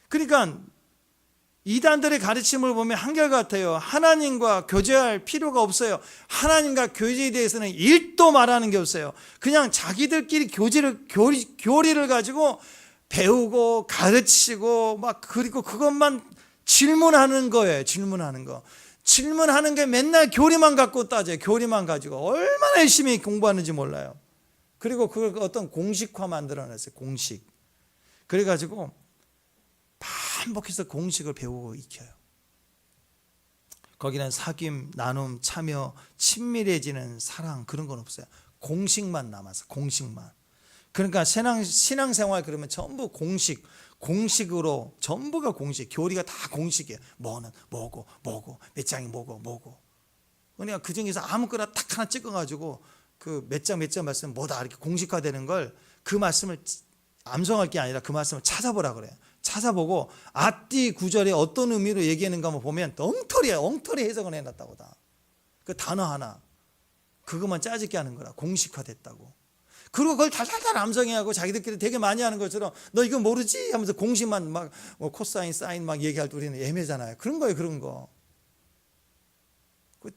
그러니까 이단들의 가르침을 보면 한결같아요. 하나님과 교제할 필요가 없어요. 하나님과 교제에 대해서는 1도 말하는 게 없어요. 그냥 자기들끼리 교리를 가지고 배우고 가르치고 막 그리고 그것만 질문하는 거예요. 질문하는 거. 질문하는 게 맨날 교리만 갖고 따져요. 교리만 가지고 얼마나 열심히 공부하는지 몰라요. 그리고 그걸 어떤 공식화 만들어냈어요. 공식. 그래가지고 반복해서 공식을 배우고 익혀요. 거기는 사귐, 나눔, 참여, 친밀해지는 사랑 그런 건 없어요. 공식만 남았어요. 공식만. 그러니까 신앙생활 그러면 전부 공식으로 전부가 공식. 교리가 다 공식이에요. 뭐는 뭐고 몇 장이 뭐고. 그러니까 그 중에서 아무거나 딱 하나 찍어가지고 그 몇 장 말씀 뭐다 이렇게 공식화되는 걸 그 말씀을 암송할 게 아니라 그 말씀을 찾아보라 그래요. 찾아보고 앞뒤 구절에 어떤 의미로 얘기하는가 한번 보면 엉터리 해석을 해놨다고 다. 그 단어 하나 그것만 짜집게 하는 거라. 공식화됐다고. 그리고 그걸 달달달 암송해하고 자기들끼리 되게 많이 하는 것처럼 너 이거 모르지? 하면서 공식만 막 코사인 사인 막 얘기할 때 우리는 애매잖아요. 그런 거예요. 그런 거.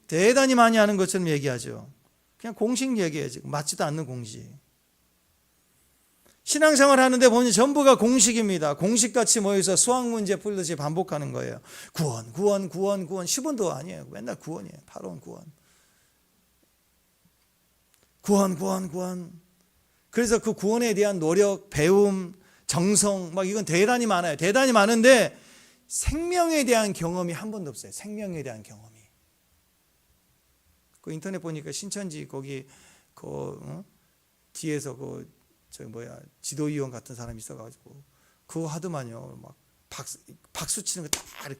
대단히 많이 하는 것처럼 얘기하죠. 그냥 공식 얘기해야지. 맞지도 않는 공식. 신앙생활 하는데 보면 전부가 공식입니다. 공식같이 모여서 수학문제 풀듯이 반복하는 거예요. 구원 10원도 아니에요. 맨날 구원이에요. 8원 구원. 그래서 그 구원에 대한 노력, 배움, 정성 막 이건 대단히 많아요. 대단히 많은데 생명에 대한 경험이 한 번도 없어요. 생명에 대한 경험이. 그 인터넷 보니까 신천지 거기 뒤에서 지도위원 같은 사람이 있어가지고 그거 하더만요. 막 박수 치는 거 딱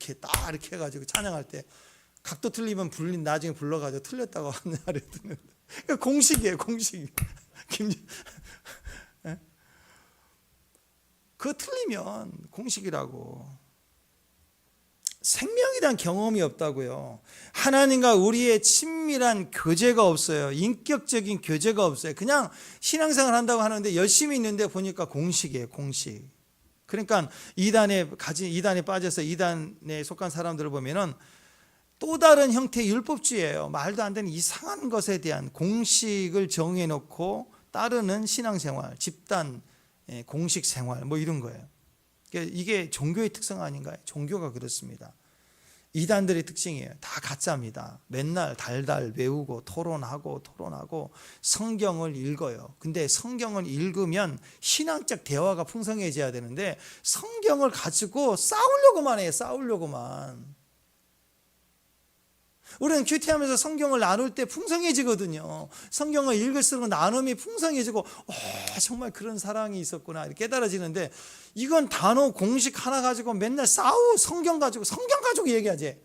이렇게 해가지고 찬양할 때 각도 틀리면 나중에 불러가지고 틀렸다고 하는 날에 듣는. 공식이에요. 공식. 그거 틀리면 공식이라고. 생명에 대한 경험이 없다고요. 하나님과 우리의 친밀한 교제가 없어요. 인격적인 교제가 없어요. 그냥 신앙생활 한다고 하는데 열심히 있는데 보니까 공식이에요. 공식. 그러니까 이단에 빠져서 이단에 속한 사람들을 보면은 또 다른 형태의 율법주의예요. 말도 안 되는 이상한 것에 대한 공식을 정해놓고 따르는 신앙생활, 집단 공식 생활 뭐 이런 거예요. 이게 종교의 특성 아닌가요? 종교가 그렇습니다. 이단들의 특징이에요. 다 가짜입니다. 맨날 달달 외우고 토론하고 성경을 읽어요. 근데 성경을 읽으면 신앙적 대화가 풍성해져야 되는데 성경을 가지고 싸우려고만 해요. 싸우려고만. 우리는 큐티하면서 성경을 나눌 때 풍성해지거든요. 성경을 읽을수록 나눔이 풍성해지고 정말 그런 사랑이 있었구나 이렇게 깨달아지는데, 이건 단어 공식 하나 가지고 맨날 성경 가지고 얘기하지.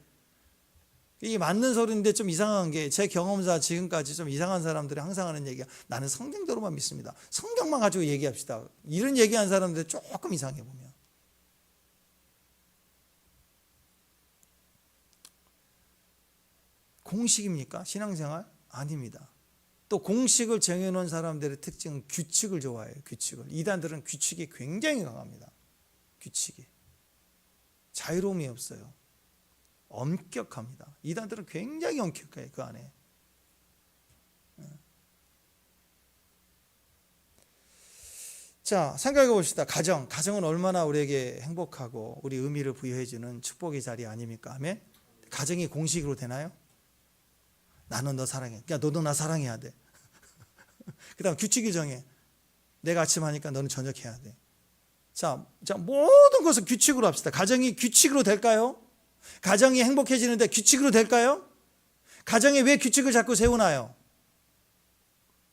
이게 맞는 소리인데 좀 이상한 게, 제 경험상 지금까지 좀 이상한 사람들이 항상 하는 얘기가 나는 성경대로만 믿습니다. 성경만 가지고 얘기합시다. 이런 얘기하는 사람들 조금 이상해 보면. 공식입니까? 신앙생활? 아닙니다. 또 공식을 정해놓은 사람들의 특징은 규칙을 좋아해요. 규칙을. 이단들은 규칙이 굉장히 강합니다. 규칙이. 자유로움이 없어요. 엄격합니다. 이단들은 굉장히 엄격해요. 그 안에. 자, 생각해 봅시다. 가정은 얼마나 우리에게 행복하고 우리 의미를 부여해주는 축복의 자리 아닙니까? 아멘? 가정이 공식으로 되나요? 나는 너 사랑해. 야, 너도 나 사랑해야 돼. 그 다음 규칙이 정해. 내가 아침 하니까 너는 저녁 해야 돼. 자, 모든 것을 규칙으로 합시다. 가정이 규칙으로 될까요? 가정이 행복해지는데 규칙으로 될까요? 가정에 왜 규칙을 자꾸 세우나요?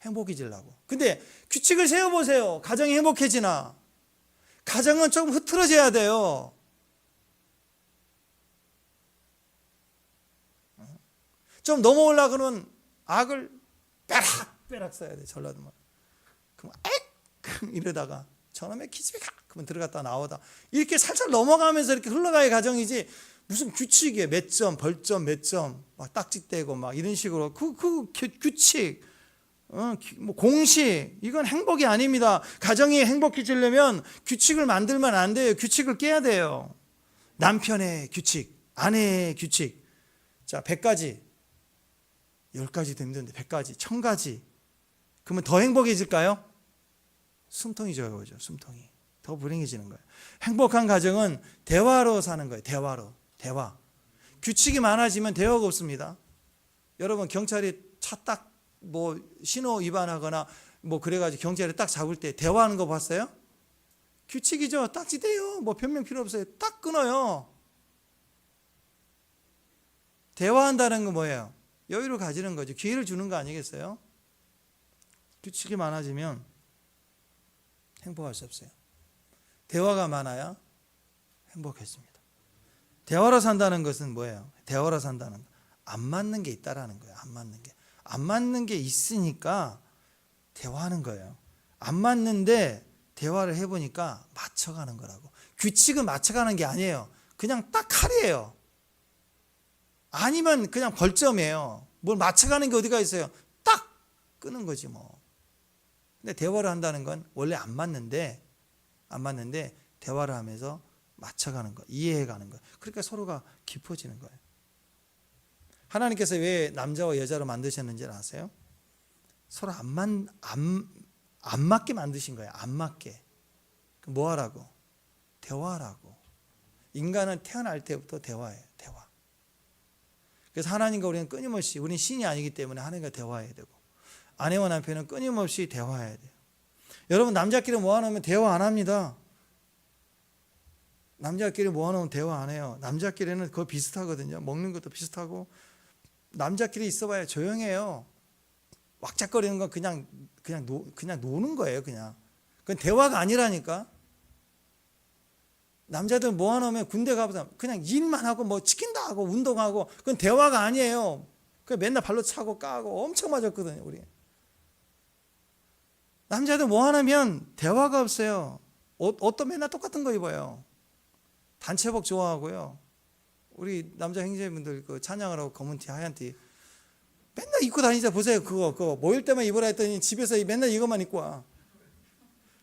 행복해지려고. 근데 규칙을 세워보세요. 가정이 행복해지나? 가정은 조금 흐트러져야 돼요. 좀 넘어오려고 하면 악을 빼락 써야 돼. 전라도 말. 그럼 이러다가 저놈의 기집애가 그러면 들어갔다 나오다 이렇게 살살 넘어가면서 이렇게 흘러가야 가정이지, 무슨 규칙이에요. 몇 점, 벌점 몇 점, 막 딱지떼고 막 이런 식으로 그 규칙, 뭐 공식, 이건 행복이 아닙니다. 가정이 행복해지려면 규칙을 만들면 안 돼요. 규칙을 깨야 돼요. 남편의 규칙, 아내의 규칙. 자, 100가지. 10가지도 힘든데 100가지, 1000가지. 그러면 더 행복해질까요? 숨통이 적어져. 숨통이 더 불행해지는 거예요. 행복한 가정은 대화로 사는 거예요. 대화. 규칙이 많아지면 대화가 없습니다. 여러분, 경찰이 차 딱 뭐 신호 위반하거나 뭐 그래가지고 경찰이 딱 잡을 때 대화하는 거 봤어요? 규칙이죠. 딱지대요. 뭐 변명 필요 없어요. 딱 끊어요. 대화한다는 건 뭐예요? 여유를 가지는 거죠. 기회를 주는 거 아니겠어요? 규칙이 많아지면 행복할 수 없어요. 대화가 많아야 행복해집니다. 대화로 산다는 것은 뭐예요? 대화로 산다는 거. 안 맞는 게 있다라는 거예요. 안 맞는 게 있으니까 대화하는 거예요. 안 맞는데 대화를 해보니까 맞춰가는 거라고. 규칙은 맞춰가는 게 아니에요. 그냥 딱 칼이에요. 아니면 그냥 벌점이에요. 뭘 맞춰가는 게 어디가 있어요? 딱 끄는 거지 뭐. 근데 대화를 한다는 건 원래 안 맞는데 대화를 하면서 맞춰가는 거, 이해해가는 거. 그러니까 서로가 깊어지는 거예요. 하나님께서 왜 남자와 여자로 만드셨는지 아세요? 서로 안 맞게 만드신 거예요. 안 맞게. 뭐 하라고? 대화하라고. 인간은 태어날 때부터 대화해요. 대화. 그래서 하나님과 우리는 끊임없이, 우리는 신이 아니기 때문에 하나님과 대화해야 되고, 아내와 남편은 끊임없이 대화해야 돼요. 여러분, 남자끼리 모아놓으면 대화 안 합니다. 남자끼리 모아놓으면 대화 안 해요. 남자끼리는 그거 비슷하거든요. 먹는 것도 비슷하고. 남자끼리 있어봐야 조용해요. 왁작거리는 건 그냥 노는 거예요. 그건 대화가 아니라니까. 남자들 모아놓으면 군대 가보자 그냥 일만 하고 뭐 치킨다 하고 운동하고, 그건 대화가 아니에요. 그냥 맨날 발로 차고 까고 엄청 맞았거든요. 우리 남자들 모아놓으면 대화가 없어요. 옷도 맨날 똑같은 거 입어요. 단체복 좋아하고요. 우리 남자 형제분들 그 찬양을 하고 검은 티 하얀 티 맨날 입고 다니자 보세요. 그거 모일 때만 입으라 했더니 집에서 맨날 이것만 입고 와.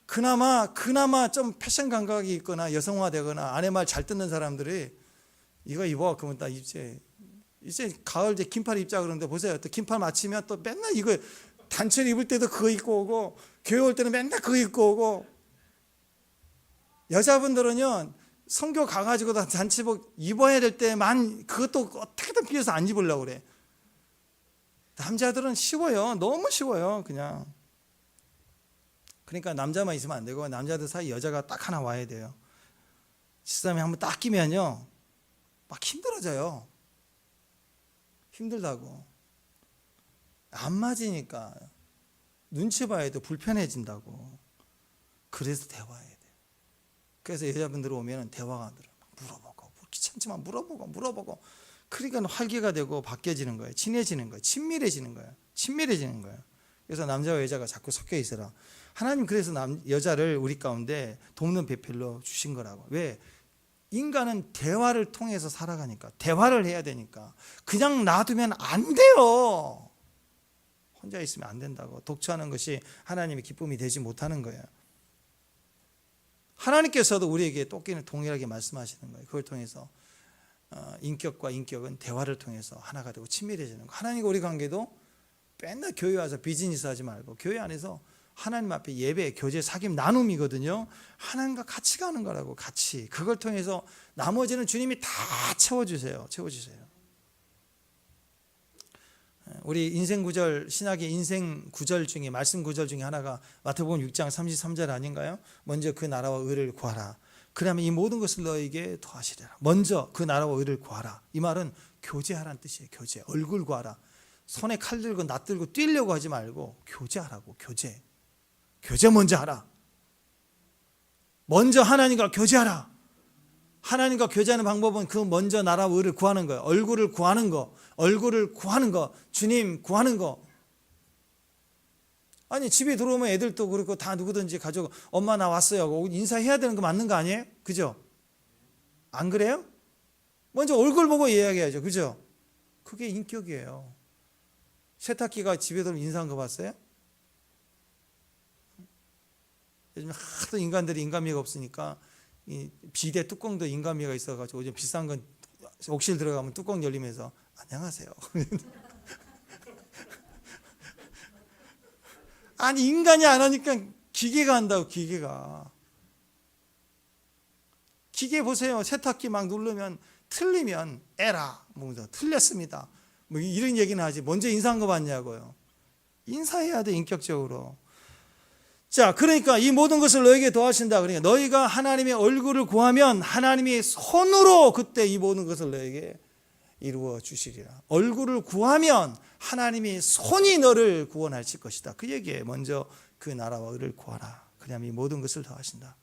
그나마 좀 패션 감각이 있거나 여성화되거나 아내 말 잘 듣는 사람들이 이거 입어. 그러면 딱 이제 가을 이제 긴팔 입자 그러는데 보세요. 또 긴팔 맞추면 또 맨날 이거 단체를 입을 때도 그거 입고 오고, 교회 올 때는 맨날 그거 입고 오고. 여자분들은요, 성교 가가지고 단체복 입어야 될 때만 그것도 어떻게든 피해서 안 입으려고 그래. 남자들은 쉬워요. 너무 쉬워요. 그냥. 그러니까 남자만 있으면 안 되고 남자들 사이 여자가 딱 하나 와야 돼요. 집사람이 한번 딱 끼면요 막 힘들어져요. 힘들다고. 안 맞으니까 눈치 봐야 돼. 불편해진다고. 그래서 대화해야 돼. 그래서 여자분들 오면 대화가 안 들어. 물어보고, 귀찮지만 물어보고. 그러니까 활기가 되고 바뀌어지는 거예요. 친해지는 거예요. 친밀해지는 거예요. 그래서 남자와 여자가 자꾸 섞여 있어라. 하나님 그래서 여자를 우리 가운데 돕는 배필로 주신 거라고. 왜? 인간은 대화를 통해서 살아가니까. 대화를 해야 되니까. 그냥 놔두면 안 돼요. 혼자 있으면 안 된다고. 독처하는 것이 하나님의 기쁨이 되지 못하는 거예요. 하나님께서도 우리에게 똑기는 동일하게 말씀하시는 거예요. 그걸 통해서 인격과 인격은 대화를 통해서 하나가 되고 친밀해지는 거. 하나님과 우리 관계도 맨날 교회 와서 비즈니스 하지 말고 교회 안에서 하나님 앞에 예배, 교제, 사귐, 나눔이거든요. 하나님과 같이 가는 거라고. 같이. 그걸 통해서 나머지는 주님이 다 채워주세요. 우리 인생 구절, 신학의 인생 구절 중에, 말씀 구절 중에 하나가 마태복음 6장 33절 아닌가요? 먼저 그 나라와 의를 구하라. 그러면 이 모든 것을 너에게 더하시리라. 먼저 그 나라와 의를 구하라. 이 말은 교제하라는 뜻이에요. 교제. 얼굴 구하라. 손에 칼 들고 낫 들고 뛰려고 하지 말고 교제하라고. 교제 먼저 하라. 먼저 하나님과 교제하라. 하나님과 교제하는 방법은 그 먼저 나라와 의를 구하는 거예요. 얼굴을 구하는 거, 주님 구하는 거. 아니 집에 들어오면 애들도 그렇고 다 누구든지 가족 엄마 나 왔어요 하고 인사해야 되는 거 맞는 거 아니에요? 그죠? 안 그래요? 먼저 얼굴 보고 이야기해야죠. 그죠? 그게 인격이에요. 세탁기가 집에 들어오면 인사한 거 봤어요? 요즘 하도 인간들이 인간미가 없으니까 이 비데 뚜껑도 인간미가 있어가지고 요즘 비싼 건 옥실 들어가면 뚜껑 열리면서 안녕하세요. 아니 인간이 안 하니까 기계가 한다고. 기계 보세요. 세탁기 막 누르면 틀리면 에라 뭐 틀렸습니다 뭐 이런 얘기는 하지 먼저 인사한 거 봤냐고요. 인사해야 돼. 인격적으로. 자, 그러니까 이 모든 것을 너에게 더하신다. 그러니까 너희가 하나님의 얼굴을 구하면 하나님이 손으로 그때 이 모든 것을 너에게 이루어 주시리라. 얼굴을 구하면 하나님이 손이 너를 구원하실 것이다. 그 얘기에 먼저 그 나라와 의를 구하라. 그러면 이 모든 것을 더하신다.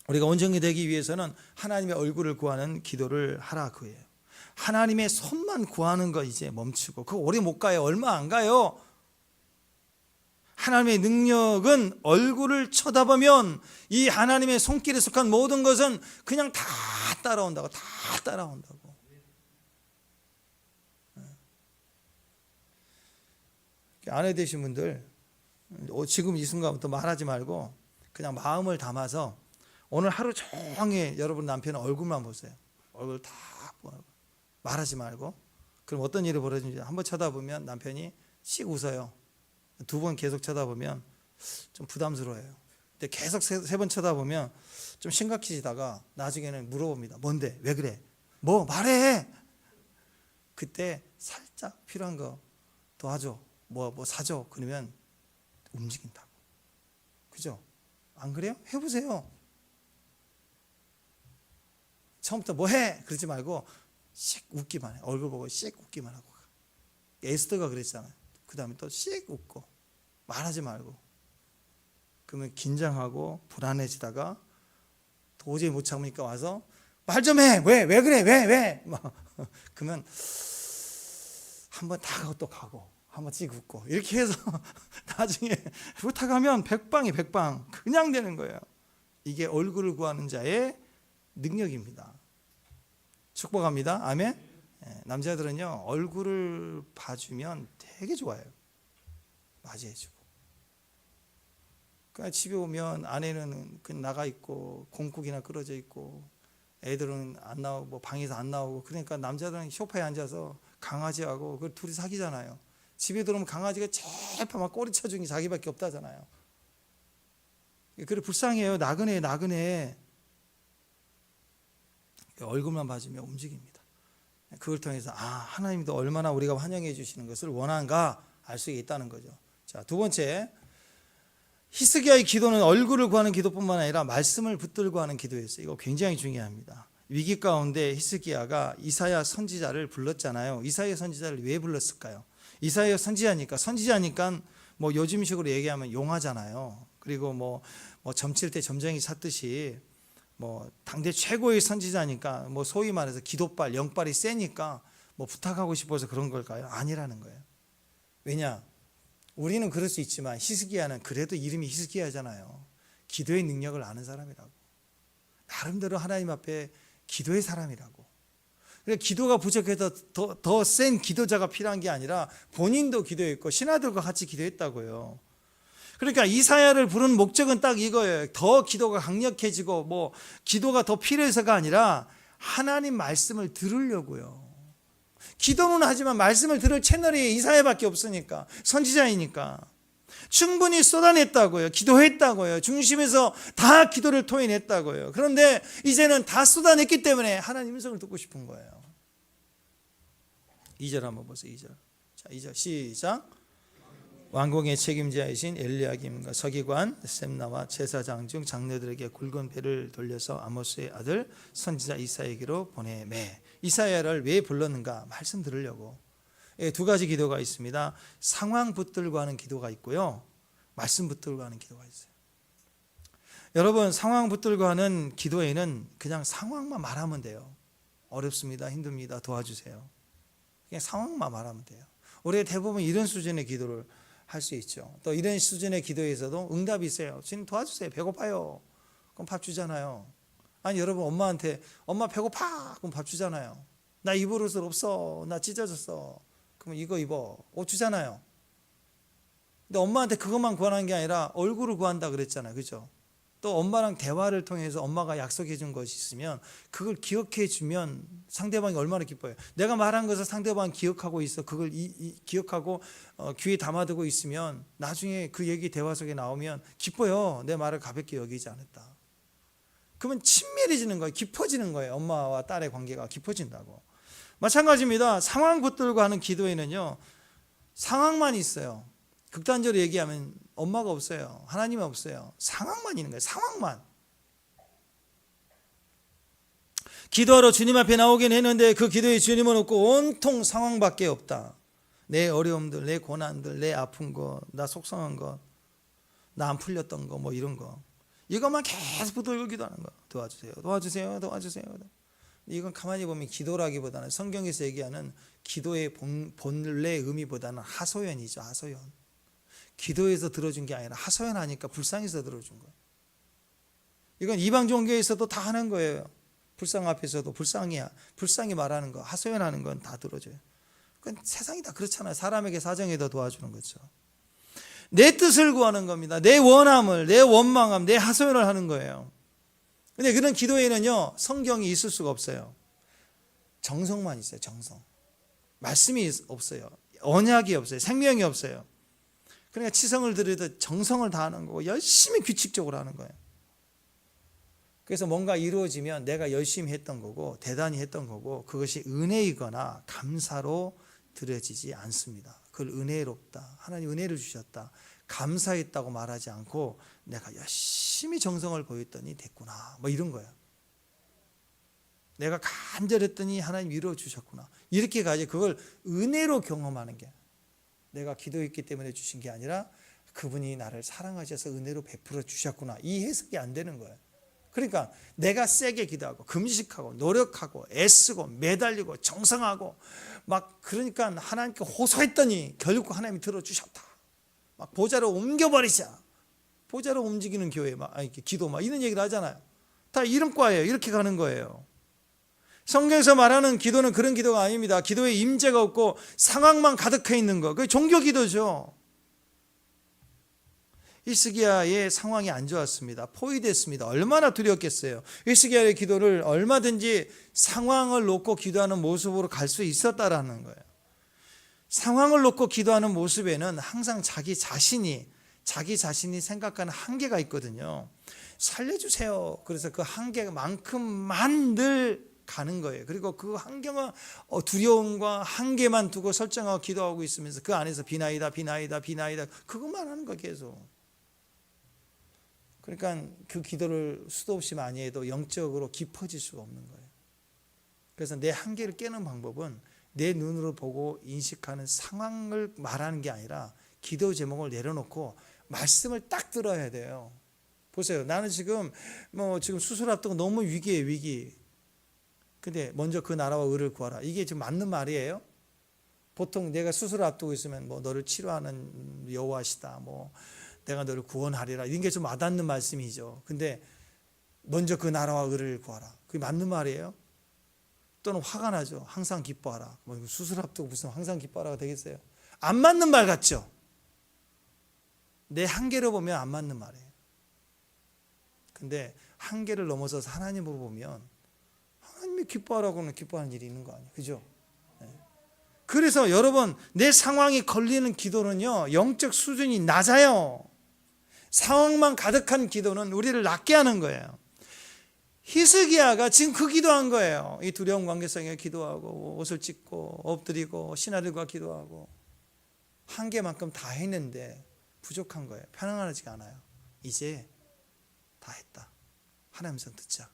우리가 온전히 되기 위해서는 하나님의 얼굴을 구하는 기도를 하라 그예요. 하나님의 손만 구하는 거 이제 멈추고. 그거 오래 못 가요. 얼마 안 가요. 하나님의 능력은 얼굴을 쳐다보면 이 하나님의 손길에 속한 모든 것은 그냥 다 따라온다고. 아내 되신 분들 지금 이 순간부터 말하지 말고 그냥 마음을 담아서 오늘 하루 종일 여러분 남편 얼굴만 보세요. 얼굴 다 보고 말하지 말고. 그럼 어떤 일이 벌어지는지 한번 쳐다보면 남편이 씩 웃어요. 두 번 계속 쳐다보면 좀 부담스러워요. 근데 계속 세 번 쳐다보면 좀 심각해지다가 나중에는 물어봅니다. 뭔데? 왜 그래? 뭐 말해. 그때 살짝 필요한 거 도와줘. 뭐 사줘. 그러면 움직인다고. 그죠? 안 그래요? 해보세요. 처음부터 뭐 해? 그러지 말고 씩 웃기만 해. 얼굴 보고 씩 웃기만 하고. 에스더가 그랬잖아요. 그 다음에 또 씩 웃고 말하지 말고. 그러면 긴장하고 불안해지다가 도저히 못 참으니까 와서 말 좀 해. 왜 그래? 왜? 그러면 한번 다 가고 또 가고 한번 씩 웃고 이렇게 해서 나중에 부탁하면 백방이 백방 그냥 되는 거예요. 이게 얼굴을 구하는 자의 능력입니다. 축복합니다. 아멘. 남자들은요 얼굴을 봐주면 되게 좋아요. 맞이해주고. 그러니까 집에 오면 아내는 그냥 나가 있고 공국이나 끌어져 있고 애들은 안 나오고 뭐 방에서 안 나오고. 그러니까 남자들은 소파에 앉아서 강아지하고 그 둘이 사귀잖아요. 집에 들어오면 강아지가 제일 막 꼬리 쳐주는 게 자기밖에 없다잖아요. 그래 불쌍해요. 나그네. 얼굴만 봐주면 움직입니다. 그걸 통해서 하나님도 얼마나 우리가 환영해 주시는 것을 원하는가 알 수 있다는 거죠. 자, 두 번째, 히스기야의 기도는 얼굴을 구하는 기도뿐만 아니라 말씀을 붙들고 하는 기도였어요. 이거 굉장히 중요합니다. 위기 가운데 히스기야가 이사야 선지자를 불렀잖아요. 이사야 선지자를 왜 불렀을까요? 이사야 선지자니까 뭐 요즘식으로 얘기하면 용하잖아요. 그리고 뭐 점칠 때 점쟁이 샀듯이 뭐 당대 최고의 선지자니까 뭐 소위 말해서 기도발, 영발이 세니까 뭐 부탁하고 싶어서 그런 걸까요? 아니라는 거예요. 왜냐? 우리는 그럴 수 있지만 히스기야는 그래도 이름이 히스기야잖아요. 기도의 능력을 아는 사람이라고. 나름대로 하나님 앞에 기도의 사람이라고. 그러니까 기도가 부족해서 더 센 기도자가 필요한 게 아니라 본인도 기도했고 신하들과 같이 기도했다고요. 그러니까 이사야를 부른 목적은 딱 이거예요. 더 기도가 강력해지고 뭐 기도가 더 필요해서가 아니라 하나님 말씀을 들으려고요. 기도는 하지만 말씀을 들을 채널이 이사야밖에 없으니까, 선지자이니까 충분히 쏟아냈다고요. 기도했다고요. 중심에서 다 기도를 토해냈다고요. 그런데 이제는 다 쏟아냈기 때문에 하나님 음성을 듣고 싶은 거예요. 2절 한번 보세요. 2절. 자, 2절 시작. 왕궁의 책임자이신 엘리야김과 서기관 셈나와 제사장 중 장로들에게 굵은 배를 돌려서 아모스의 아들 선지자 이사야에게로 보내매. 이사야를 왜 불렀는가? 말씀 들으려고. 두 가지 기도가 있습니다. 상황 붙들고 하는 기도가 있고요, 말씀 붙들고 하는 기도가 있어요. 여러분, 상황 붙들고 하는 기도에는 그냥 상황만 말하면 돼요. 어렵습니다, 힘듭니다, 도와주세요. 그냥 상황만 말하면 돼요. 우리가 대부분 이런 수준의 기도를 할 수 있죠. 또 이런 수준의 기도에서도 응답이 있어요. 주님 도와주세요, 배고파요. 그럼 밥 주잖아요. 아니 여러분, 엄마한테 엄마 배고파, 그럼 밥 주잖아요. 나 입을 옷을 없어, 나 찢어졌어, 그럼 이거 입어, 옷 주잖아요. 근데 엄마한테 그것만 구하는 게 아니라 얼굴을 구한다 그랬잖아요. 그죠? 또 엄마랑 대화를 통해서 엄마가 약속해 준 것이 있으면 그걸 기억해 주면 상대방이 얼마나 기뻐요. 내가 말한 것을 상대방이 기억하고 있어. 그걸 기억하고 귀에 담아두고 있으면 나중에 그 얘기 대화 속에 나오면 기뻐요. 내 말을 가볍게 여기지 않았다. 그러면 친밀해지는 거예요. 깊어지는 거예요. 엄마와 딸의 관계가 깊어진다고. 마찬가지입니다. 상황 붙들고 하는 기도에는요, 상황만 있어요. 극단적으로 얘기하면 엄마가 없어요. 하나님이 없어요. 상황만 있는 거예요. 상황만. 기도하러 주님 앞에 나오긴 했는데 그 기도에 주님은 없고 온통 상황밖에 없다. 내 어려움들, 내 고난들, 내 아픈 거, 나 속상한 거, 나 안 풀렸던 거, 뭐 이런 거, 이것만 계속 붙들고 기도하는 거. 도와주세요, 도와주세요, 도와주세요. 이건 가만히 보면 기도라기보다는 성경에서 얘기하는 기도의 본래 의미보다는 하소연이죠. 하소연. 기도에서 들어준 게 아니라 하소연하니까 불쌍해서 들어준 거예요. 이건 이방 종교에서도 다 하는 거예요. 불상 앞에서도 불쌍히 말하는 거, 하소연하는 건 다 들어줘요. 그건 세상이 다 그렇잖아요. 사람에게 사정에도 도와주는 거죠. 내 뜻을 구하는 겁니다. 내 원함을, 내 원망함, 내 하소연을 하는 거예요. 근데 그런 기도에는요, 성경이 있을 수가 없어요. 정성만 있어요. 정성. 말씀이 없어요. 언약이 없어요. 생명이 없어요. 그러니까 치성을 들여도 정성을 다하는 거고 열심히 규칙적으로 하는 거예요. 그래서 뭔가 이루어지면 내가 열심히 했던 거고 대단히 했던 거고 그것이 은혜이거나 감사로 드려지지 않습니다. 그걸 은혜롭다, 하나님 은혜를 주셨다, 감사했다고 말하지 않고 내가 열심히 정성을 보였더니 됐구나, 뭐 이런 거예요. 내가 간절했더니 하나님 이루어 주셨구나, 이렇게 가지. 그걸 은혜로 경험하는 게, 내가 기도했기 때문에 주신 게 아니라 그분이 나를 사랑하셔서 은혜로 베풀어 주셨구나, 이 해석이 안 되는 거예요. 그러니까 내가 세게 기도하고 금식하고 노력하고 애쓰고 매달리고 정성하고 막 그러니까 하나님께 호소했더니 결국 하나님이 들어주셨다, 막 보좌로 옮겨버리자, 보좌로 움직이는 교회 막 기도 막 이런 얘기를 하잖아요. 다 이런 과예요. 이렇게 가는 거예요. 성경에서 말하는 기도는 그런 기도가 아닙니다. 기도에 임재가 없고 상황만 가득해 있는 거, 그게 종교 기도죠. 히스기야의 상황이 안 좋았습니다. 포위됐습니다. 얼마나 두려웠겠어요. 히스기야의 기도를 얼마든지 상황을 놓고 기도하는 모습으로 갈 수 있었다라는 거예요. 상황을 놓고 기도하는 모습에는 항상 자기 자신이 생각하는 한계가 있거든요. 살려주세요. 그래서 그 한계만큼만 늘 가는 거예요. 그리고 그 환경은 두려움과 한계만 두고 설정하고 기도하고 있으면서 그 안에서 비나이다 그것만 하는 거예요. 계속. 그러니까 그 기도를 수도 없이 많이 해도 영적으로 깊어질 수가 없는 거예요. 그래서 내 한계를 깨는 방법은 내 눈으로 보고 인식하는 상황을 말하는 게 아니라 기도 제목을 내려놓고 말씀을 딱 들어야 돼요. 보세요. 나는 지금 지금 수술 앞두고 너무 위기예요, 위기. 근데 먼저 그 나라와 의를 구하라. 이게 지금 맞는 말이에요? 보통 내가 수술 앞두고 있으면 너를 치료하는 여호와시다. 내가 너를 구원하리라. 이런 게 좀 와닿는 말씀이죠. 근데 먼저 그 나라와 의를 구하라. 그게 맞는 말이에요? 또는 화가 나죠. 항상 기뻐하라. 수술 앞두고 무슨 항상 기뻐하라가 되겠어요? 안 맞는 말 같죠? 내 한계로 보면 안 맞는 말이에요. 근데 한계를 넘어서서 하나님으로 보면 하나님이 기뻐하라고는 기뻐하는 일이 있는 거 아니에요. 그죠? 그래서 여러분, 내 상황이 걸리는 기도는요, 영적 수준이 낮아요. 상황만 가득한 기도는 우리를 낮게 하는 거예요. 히스기야가 지금 그 기도한 거예요. 이 두려움 관계성에 기도하고 옷을 찢고 엎드리고 신하들과 기도하고 한계만큼 다 했는데 부족한 거예요. 편안하지가 않아요. 이제 다 했다. 하나님 선 듣자.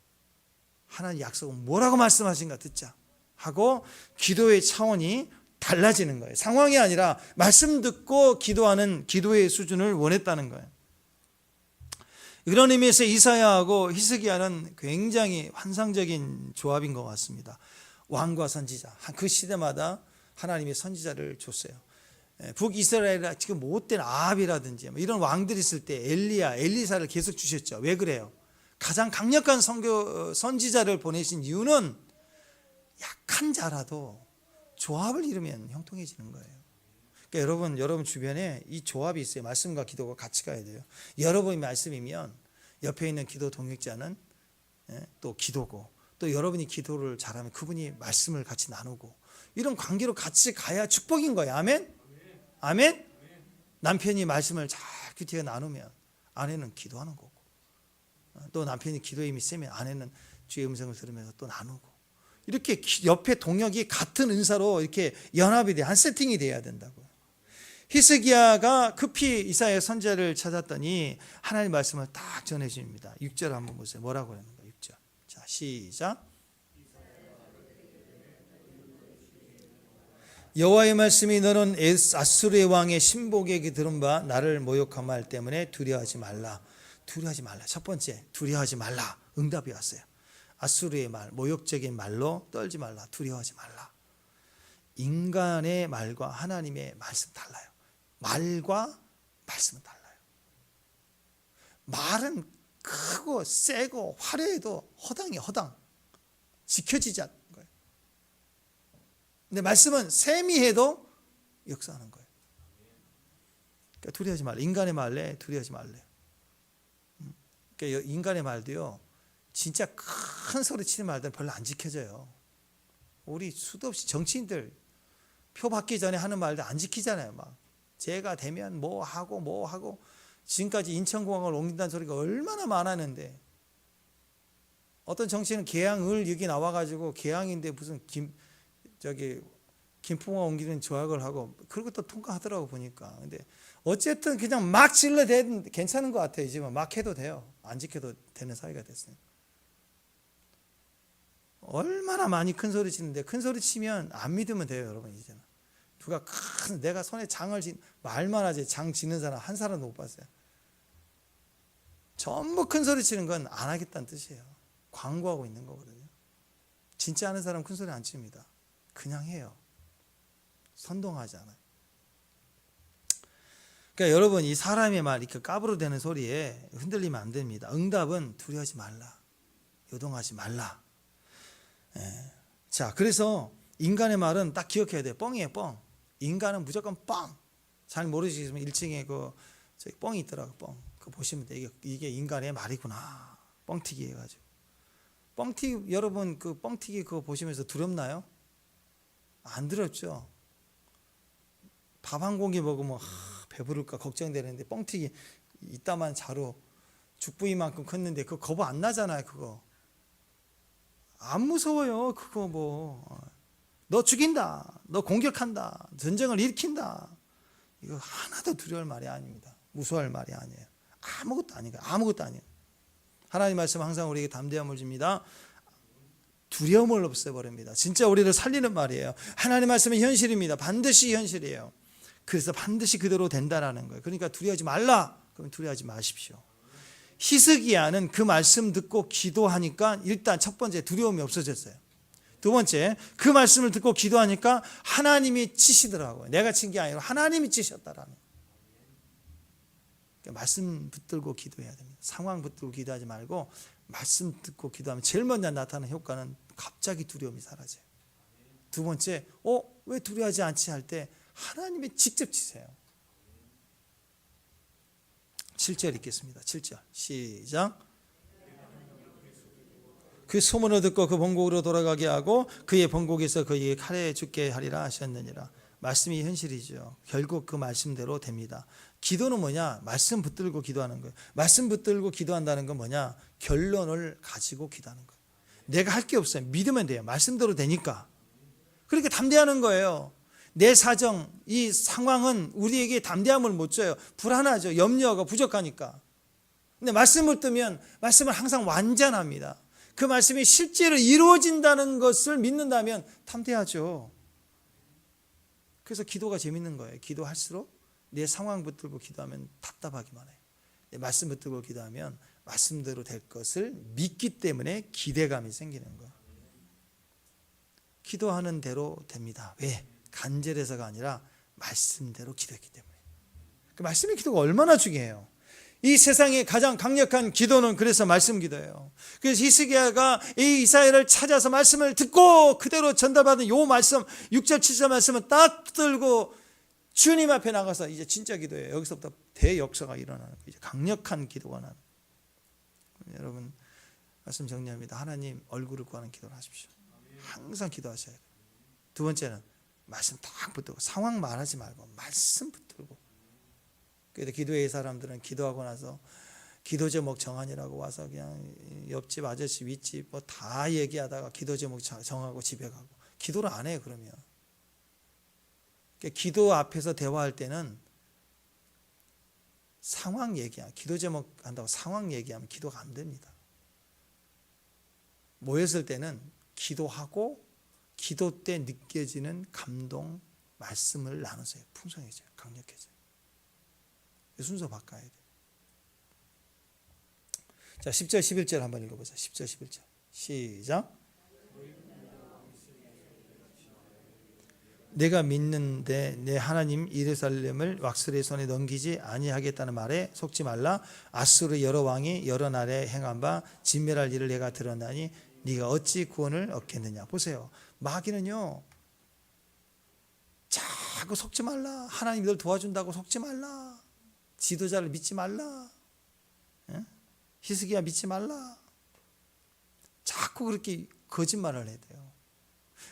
하나님 약속은 뭐라고 말씀하신가 듣자 하고 기도의 차원이 달라지는 거예요. 상황이 아니라 말씀 듣고 기도하는 기도의 수준을 원했다는 거예요. 이런 의미에서 이사야하고 히스기야는 굉장히 환상적인 조합인 것 같습니다. 왕과 선지자, 그 시대마다 하나님의 선지자를 줬어요. 북이스라엘에 지금 못된 아합이라든지 이런 왕들이 있을 때 엘리야, 엘리사를 계속 주셨죠. 왜 그래요? 가장 강력한 선지자를 보내신 이유는 약한 자라도 조합을 이루면 형통해지는 거예요. 그러니까 여러분 주변에 이 조합이 있어요. 말씀과 기도가 같이 가야 돼요. 여러분이 말씀이면 옆에 있는 기도 동역자는 또 기도고, 또 여러분이 기도를 잘하면 그분이 말씀을 같이 나누고, 이런 관계로 같이 가야 축복인 거예요. 아멘? 아멘? 남편이 말씀을 잘 귀티가 나누면 아내는 기도하는 거고, 또 남편이 기도에 힘이 세면 아내는 주의 음성을 들으면서 또 나누고, 이렇게 옆에 동역이 같은 은사로 이렇게 연합이 돼, 한 세팅이 돼야 된다고요. 히스기야가 급히 이사야 선지자를 찾았더니 하나님 말씀을 딱 전해줍니다. 6절 한번 보세요. 뭐라고 하는가? 6절. 자, 시작. 여호와의 말씀이 너는 아수르의 왕의 신복에게 들은 바 나를 모욕한 말 때문에 두려워하지 말라. 두려워하지 말라. 첫 번째, 두려워하지 말라. 응답이 왔어요. 아수르의 말, 모욕적인 말로 떨지 말라. 두려워하지 말라. 인간의 말과 하나님의 말씀 달라요. 말과 말씀은 달라요. 말은 크고 세고 화려해도 허당이에요. 허당. 지켜지지 않는 거예요. 근데 말씀은 세미해도 역사하는 거예요. 그러니까 두려워하지 말라. 인간의 말에 두려워하지 말래요. 그러니까 인간의 말도요, 진짜 큰 소리 치는 말들은 별로 안 지켜져요. 우리 수도 없이 정치인들 표 받기 전에 하는 말도 안 지키잖아요. 막 제가 되면 뭐 하고 지금까지 인천공항을 옮긴다는 소리가 얼마나 많았는데, 어떤 정치인은 계양을 여기 나와가지고 계양인데 무슨 김포공항 옮기는 조약을 하고 그리고 또 통과하더라고 보니까. 근데 어쨌든 그냥 막 질러대도 괜찮은 것 같아요. 지금 막 해도 돼요. 안 지켜도 되는 사회가 됐어요. 얼마나 많이 큰 소리 치는데, 큰 소리 치면 안 믿으면 돼요, 여러분. 이제는 누가 내가 손에 장을 말만 하지 장 짓는 사람 한 사람도 못 봤어요. 전부 큰 소리 치는 건 안 하겠다는 뜻이에요. 광고하고 있는 거거든요. 진짜 하는 사람 큰 소리 안 칩니다. 그냥 해요. 선동하지 않아요. 그러니까 여러분, 이 사람의 말, 이렇게 까부러대는 소리에 흔들리면 안 됩니다. 응답은 두려워하지 말라. 요동하지 말라. 자, 그래서 인간의 말은 딱 기억해야 돼요. 뻥이에요, 뻥. 인간은 무조건 뻥. 잘 모르시지만 1층에 저기 뻥이 있더라고요. 뻥. 그거 보시면 돼요. 이게 인간의 말이구나. 뻥튀기 해가지고. 뻥튀기, 여러분 그 뻥튀기 그거 보시면서 두렵나요? 안 두렵죠. 밥 한 공기 먹으면 배부를까 걱정되는데, 뻥튀기 이따만 자루 죽부위만큼 컸는데 그거 겁 안 나잖아요. 그거 안 무서워요. 그거 너 죽인다, 너 공격한다, 전쟁을 일으킨다, 이거 하나도 두려울 말이 아닙니다. 무서워할 말이 아니에요. 아무것도 아니에요. 아무것도 아니에요. 하나님 말씀 항상 우리에게 담대함을 줍니다. 두려움을 없애버립니다. 진짜 우리를 살리는 말이에요. 하나님 말씀은 현실입니다. 반드시 현실이에요. 그래서 반드시 그대로 된다라는 거예요. 그러니까 두려워하지 말라. 그럼 두려워하지 마십시오. 히스기야는 그 말씀 듣고 기도하니까 일단 첫 번째 두려움이 없어졌어요. 두 번째, 그 말씀을 듣고 기도하니까 하나님이 치시더라고요. 내가 친 게 아니라 하나님이 치셨다라는 거예요. 그러니까 말씀 붙들고 기도해야 됩니다. 상황 붙들고 기도하지 말고 말씀 듣고 기도하면 제일 먼저 나타나는 효과는 갑자기 두려움이 사라져요. 두 번째, 왜 두려워하지 않지 할 때 하나님이 직접 치세요. 7절 읽겠습니다. 7절 시작. 그 소문을 듣고 그 본국으로 돌아가게 하고 그의 본국에서 그에게 칼에 죽게 하리라 하셨느니라. 말씀이 현실이죠. 결국 그 말씀대로 됩니다. 기도는 뭐냐? 말씀 붙들고 기도하는 거예요. 말씀 붙들고 기도한다는 건 뭐냐? 결론을 가지고 기도하는 거예요. 내가 할 게 없어요. 믿으면 돼요. 말씀대로 되니까. 그렇게 담대하는 거예요. 내 사정, 이 상황은 우리에게 담대함을 못 줘요. 불안하죠. 염려가 부족하니까. 근데 말씀을 뜨면 말씀은 항상 완전합니다. 그 말씀이 실제로 이루어진다는 것을 믿는다면 담대하죠. 그래서 기도가 재밌는 거예요. 기도할수록 내 상황 붙들고 기도하면 답답하기만 해요. 내 말씀 붙들고 기도하면 말씀대로 될 것을 믿기 때문에 기대감이 생기는 거예요. 기도하는 대로 됩니다. 왜? 간절해서가 아니라 말씀대로 기도했기 때문에. 그 말씀의 기도가 얼마나 중요해요. 이 세상에 가장 강력한 기도는 그래서 말씀 기도예요. 그래서 히스기야가 이 이사야를 찾아서 말씀을 듣고 그대로 전달받은 요 말씀 6절 7절 말씀은 딱 들고 주님 앞에 나가서 이제 진짜 기도예요. 여기서부터 대역사가 일어나는 거예요. 이제 강력한 기도가 나는 거예요. 여러분 말씀 정리합니다. 하나님 얼굴을 구하는 기도를 하십시오. 항상 기도하셔야 돼요. 두 번째는 말씀 딱 붙들고 상황 말하지 말고 말씀 붙들고. 그래서 기도회의 사람들은 기도하고 나서 기도 제목 정하니라고 와서 그냥 옆집 아저씨 윗집 뭐 다 얘기하다가 기도 제목 정하고 집에 가고 기도를 안 해요. 그러면 그러니까 기도 앞에서 대화할 때는 상황 얘기야. 기도 제목 한다고 상황 얘기하면 기도가 안 됩니다. 모였을 때는 기도하고 기도 때 느껴지는 감동 말씀을 나누세요. 풍성해져요. 강력해져요. 순서 바꿔야 돼요. 자, 10절 11절 한번 읽어보세요. 10절 11절 시작. 내가 믿는데 내 하나님 예루살렘을 왁슬의 손에 넘기지 아니하겠다는 말에 속지 말라. 아수르 여러 왕이 여러 날에 행한 바 진멸할 일을 내가 들었나니 네가 어찌 구원을 얻겠느냐. 보세요. 마귀는요 자꾸 속지 말라. 하나님 널 도와준다고 속지 말라. 지도자를 믿지 말라. 히스기야 믿지 말라. 자꾸 그렇게 거짓말을 해야 돼요.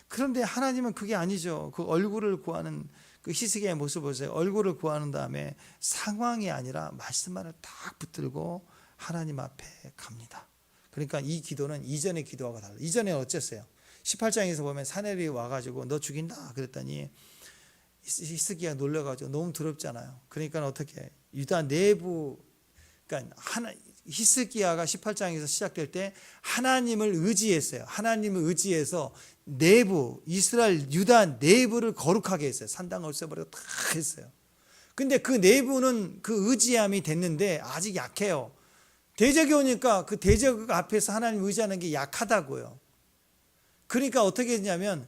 그런데 하나님은 그게 아니죠. 그 얼굴을 구하는 그 히스기야의 모습 보세요. 얼굴을 구하는 다음에 상황이 아니라 말씀만을 딱 붙들고 하나님 앞에 갑니다. 그러니까 이 기도는 이전의 기도하고 달라요. 이전에 어쨌어요? 18장에서 보면 사내리 와가지고 너 죽인다 그랬더니 히스기야 놀려가지고 너무 두렵잖아요. 그러니까 어떻게 유다 내부 그러니까 히스기야가 18장에서 시작될 때 하나님을 의지했어요. 하나님을 의지해서 내부 이스라엘 유다 내부를 거룩하게 했어요. 산당을 없애버리고 다 했어요. 근데 그 내부는 그 의지함이 됐는데 아직 약해요. 대적이 오니까 그 대적 앞에서 하나님 의지하는 게 약하다고요. 그러니까 어떻게 했냐면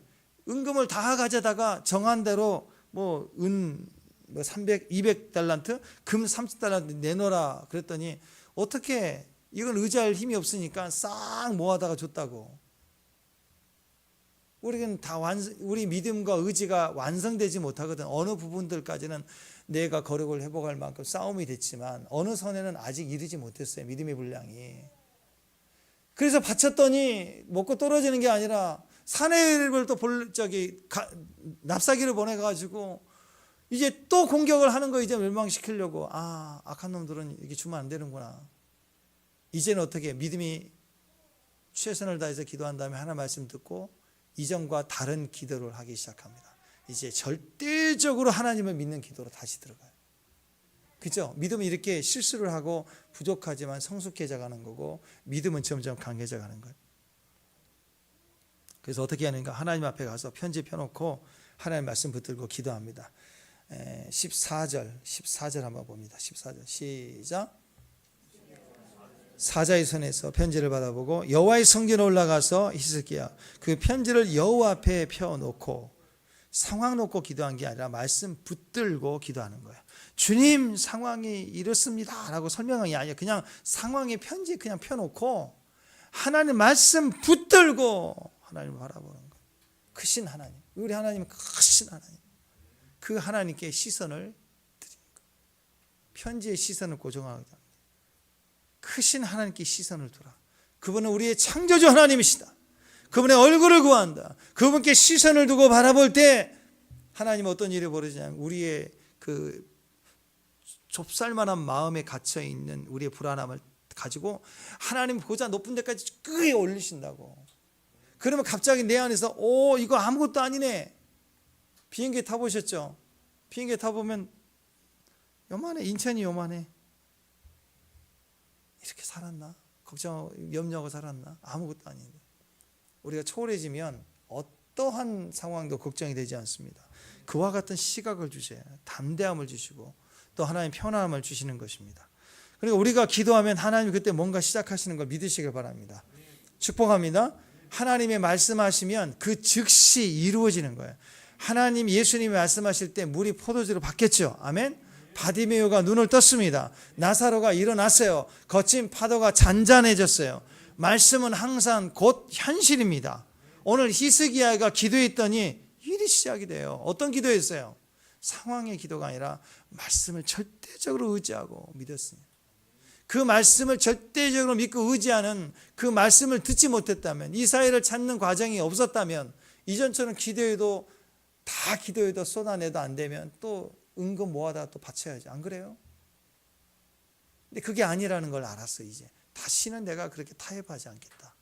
은금을 다 가져다가 정한 대로 뭐 300, 200달란트, 금 30달란트 내놓으라 그랬더니 어떻게 이건 의지할 힘이 없으니까 싹 모아다가 줬다고. 우리는 우리 믿음과 의지가 완성되지 못하거든. 어느 부분들까지는 내가 거룩을 회복할 만큼 싸움이 됐지만 어느 선에는 아직 이르지 못했어요. 믿음의 분량이. 그래서 바쳤더니 먹고 떨어지는 게 아니라 사내를 또 납사기를 보내가지고 이제 또 공격을 하는 거 이제 멸망시키려고. 악한 놈들은 이게 주면 안 되는구나. 이제는 어떻게 믿음이 최선을 다해서 기도한 다음에 하나님 말씀 듣고 이전과 다른 기도를 하기 시작합니다. 이제 절대적으로 하나님을 믿는 기도로 다시 들어가요. 그죠? 믿음은 이렇게 실수를 하고 부족하지만 성숙해져 가는 거고 믿음은 점점 강해져 가는 거예요. 그래서 어떻게 하는가? 하나님 앞에 가서 편지 펴놓고 하나님 말씀 붙들고 기도합니다. 14절 한번 봅니다. 14절 시작. 사자의 손에서 편지를 받아보고 여호와의 성전에 올라가서 히스기야 그 편지를 여호와 앞에 펴놓고 상황 놓고 기도한 게 아니라 말씀 붙들고 기도하는 거예요. 주님, 상황이 이렇습니다 라고 설명한 게 아니라 그냥 상황의 편지 그냥 펴놓고 하나님 말씀 붙들고 하나님을 바라보는 거예요. 크신 하나님, 우리 하나님은 크신 하나님, 그 하나님께 시선을 드리는 거예요. 편지의 시선을 고정하다. 크신 하나님께 시선을 두라. 그분은 우리의 창조주 하나님이시다. 그분의 얼굴을 구한다. 그분께 시선을 두고 바라볼 때 하나님은 어떤 일이 벌어지냐면 우리의 그 좁쌀만한 마음에 갇혀 있는 우리의 불안함을 가지고 하나님 보좌 높은 데까지 끄게 올리신다고. 그러면 갑자기 내 안에서 이거 아무것도 아니네. 비행기 타보셨죠? 비행기 타보면 요만해. 인천이 요만해. 이렇게 살았나? 걱정하고 염려하고 살았나? 아무것도 아닌데. 우리가 초월해지면 어떠한 상황도 걱정이 되지 않습니다. 그와 같은 시각을 주세요. 담대함을 주시고 또 하나님 편안함을 주시는 것입니다. 그러니까 우리가 기도하면 하나님이 그때 뭔가 시작하시는 걸 믿으시길 바랍니다. 축복합니다. 하나님의 말씀하시면 그 즉시 이루어지는 거예요. 하나님 예수님이 말씀하실 때 물이 포도주로 바뀌었죠. 아멘. 바디메오가 눈을 떴습니다. 나사로가 일어났어요. 거친 파도가 잔잔해졌어요. 말씀은 항상 곧 현실입니다. 오늘 히스기야가 기도했더니 일이 시작이 돼요. 어떤 기도였어요? 상황의 기도가 아니라 말씀을 절대적으로 의지하고 믿었습니다. 그 말씀을 절대적으로 믿고 의지하는 그 말씀을 듣지 못했다면, 이스라엘을 찾는 과정이 없었다면, 이전처럼 기도해도 쏟아내도 안 되면 또 은근 모아다 또 바쳐야지. 안 그래요? 근데 그게 아니라는 걸 알았어. 이제 다시는 내가 그렇게 타협하지 않겠다.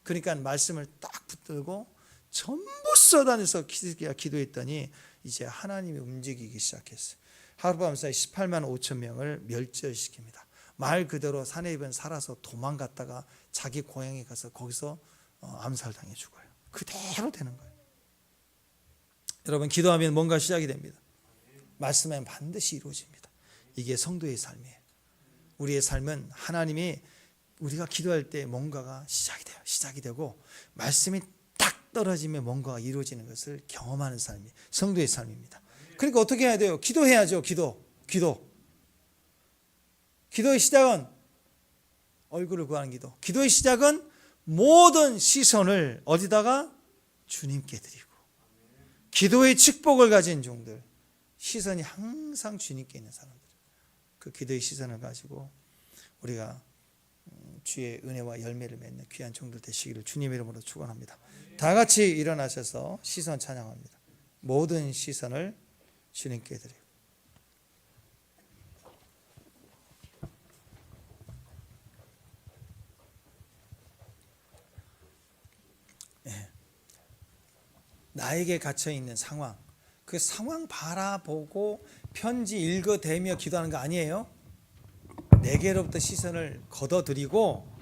그러니까 말씀을 딱 붙들고 전부 쏟아내서 기도했더니 이제 하나님이 움직이기 시작했어요. 하룻밤 사이 18만 5천 명을 멸절시킵니다. 말 그대로 사내입은 살아서 도망갔다가 자기 고향에 가서 거기서 암살당해 죽어요. 그대로 되는 거예요. 여러분, 기도하면 뭔가 시작이 됩니다. 말씀하면 반드시 이루어집니다. 이게 성도의 삶이에요. 우리의 삶은 하나님이 우리가 기도할 때 뭔가가 시작이 되고 말씀이 딱 떨어지면 뭔가가 이루어지는 것을 경험하는 삶이 성도의 삶입니다. 그러니까 어떻게 해야 돼요? 기도해야죠. 기도의 시작은 얼굴을 구하는 기도. 기도의 시작은 모든 시선을 어디다가? 주님께 드리고, 기도의 축복을 가진 종들, 시선이 항상 주님께 있는 사람들, 그 기도의 시선을 가지고 우리가 주의 은혜와 열매를 맺는 귀한 종들 되시기를 주님의 이름으로 축원합니다. 다 같이 일어나셔서 시선 찬양합니다. 모든 시선을 주님께 드리고. 나에게 갇혀있는 상황, 그 상황 바라보고 편지 읽어대며 기도하는 거 아니에요. 내게로부터 시선을 걷어들이고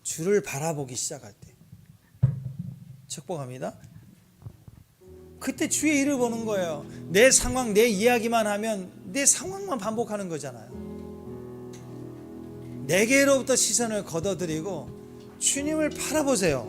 주를 바라보기 시작할 때 축복합니다. 그때 주의 일을 보는 거예요. 내 상황, 내 이야기만 하면 내 상황만 반복하는 거잖아요. 내게로부터 시선을 걷어들이고 주님을 바라보세요.